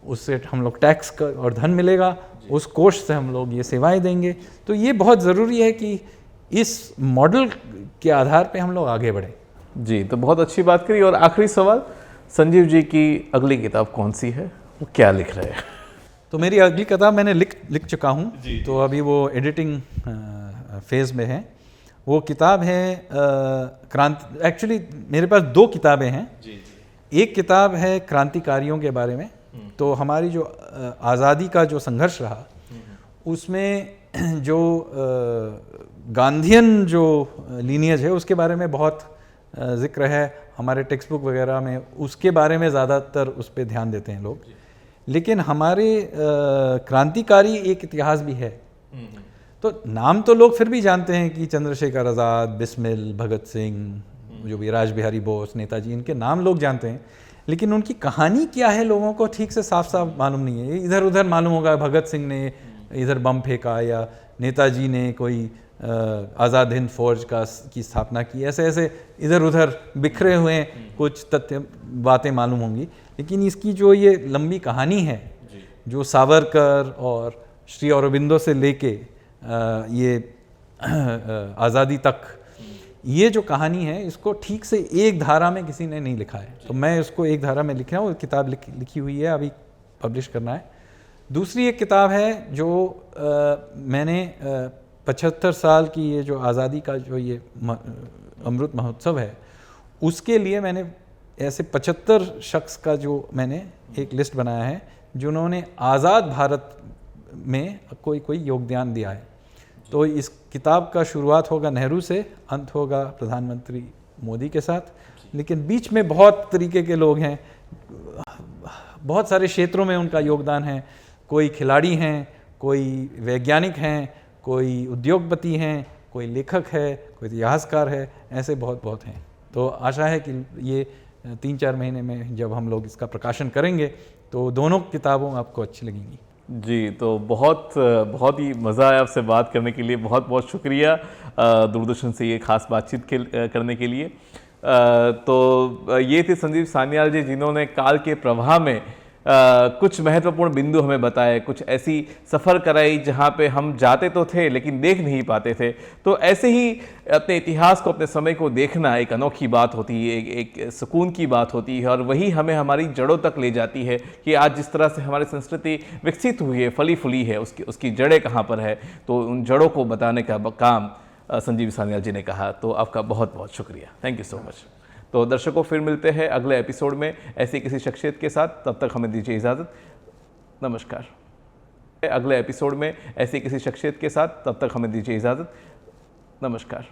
[SPEAKER 2] उससे हम लोग टैक्स का और धन मिलेगा, उस कोष से हम लोग ये सेवाएं देंगे। तो ये बहुत ज़रूरी है कि इस मॉडल के आधार पे हम लोग आगे बढ़ें।
[SPEAKER 1] जी, तो बहुत अच्छी बात करी। और आखिरी सवाल, संजीव जी की अगली किताब कौन सी है, वो क्या लिख रहे हैं?
[SPEAKER 2] तो मेरी अगली किताब मैंने लिख चुका हूँ, तो अभी वो एडिटिंग फेज़ में है। वो किताब है क्रांति। एक्चुअली मेरे पास 2 किताबें हैं। एक किताब है क्रांतिकारियों के बारे में, तो हमारी जो आज़ादी का जो संघर्ष रहा, उसमें जो गांधीयन जो लीनियज है उसके बारे में बहुत जिक्र है हमारे टेक्स्ट बुक वगैरह में, उसके बारे में ज़्यादातर उस पर ध्यान देते हैं लोग। लेकिन हमारे क्रांतिकारी एक इतिहास भी है। तो नाम तो लोग फिर भी जानते हैं कि चंद्रशेखर आज़ाद, बिस्मिल, भगत सिंह, जो भी राज बिहारी बोस, नेताजी, इनके नाम लोग जानते हैं, लेकिन उनकी कहानी क्या है लोगों को ठीक से साफ साफ मालूम नहीं है। इधर उधर मालूम होगा, भगत सिंह ने इधर बम फेंका या नेताजी ने कोई आज़ाद हिंद फौज की स्थापना की, ऐसे ऐसे इधर उधर बिखरे हुए कुछ तथ्य बातें मालूम होंगी। लेकिन इसकी जो ये लंबी कहानी है, जो सावरकर और श्री अरबिंदो से लेके ये आज़ादी तक, ये जो कहानी है, इसको ठीक से एक धारा में किसी ने नहीं लिखा है। तो मैं इसको एक धारा में लिख रहा हूँ। किताब लिखी हुई है, अभी पब्लिश करना है। दूसरी एक किताब है जो मैंने 75 साल की ये जो आज़ादी का जो ये अमृत महोत्सव है, उसके लिए मैंने ऐसे 75 शख्स का जो मैंने एक लिस्ट बनाया है जिन्होंने आज़ाद भारत में कोई योगदान दिया है। तो इस किताब का शुरुआत होगा नेहरू से, अंत होगा प्रधानमंत्री मोदी के साथ, लेकिन बीच में बहुत तरीके के लोग हैं, बहुत सारे क्षेत्रों में उनका योगदान है। कोई खिलाड़ी हैं, कोई वैज्ञानिक हैं, कोई उद्योगपति हैं, कोई लेखक है, कोई इतिहासकार है, ऐसे बहुत हैं। तो आशा है कि ये 3-4 महीने में जब हम लोग इसका प्रकाशन करेंगे तो दोनों किताबों आपको अच्छी लगेंगी।
[SPEAKER 1] जी, तो बहुत ही मज़ा आया आपसे बात करने के लिए। बहुत बहुत शुक्रिया दूरदर्शन से ये खास बातचीत करने के लिए। तो ये थे संजीव सान्याल जी, जिन्होंने काल के प्रवाह में कुछ महत्वपूर्ण बिंदु हमें बताए, कुछ ऐसी सफ़र कराई जहाँ पे हम जाते तो थे लेकिन देख नहीं पाते थे। तो ऐसे ही अपने इतिहास को, अपने समय को देखना एक अनोखी बात होती है, एक सुकून की बात होती है, और वही हमें हमारी जड़ों तक ले जाती है कि आज जिस तरह से हमारी संस्कृति विकसित हुई है, फली फूली है, उसकी जड़ें कहाँ पर है। तो उन जड़ों को बताने का काम संजीव सान्याल जी ने कहा। तो आपका बहुत बहुत शुक्रिया, थैंक यू सो मच। तो दर्शकों, फिर मिलते हैं अगले एपिसोड में ऐसी किसी शख्सियत के साथ। तब तक हमें दीजिए इजाज़त, नमस्कार। अगले एपिसोड में ऐसी किसी शख्सियत के साथ, तब तक हमें दीजिए इजाज़त, नमस्कार।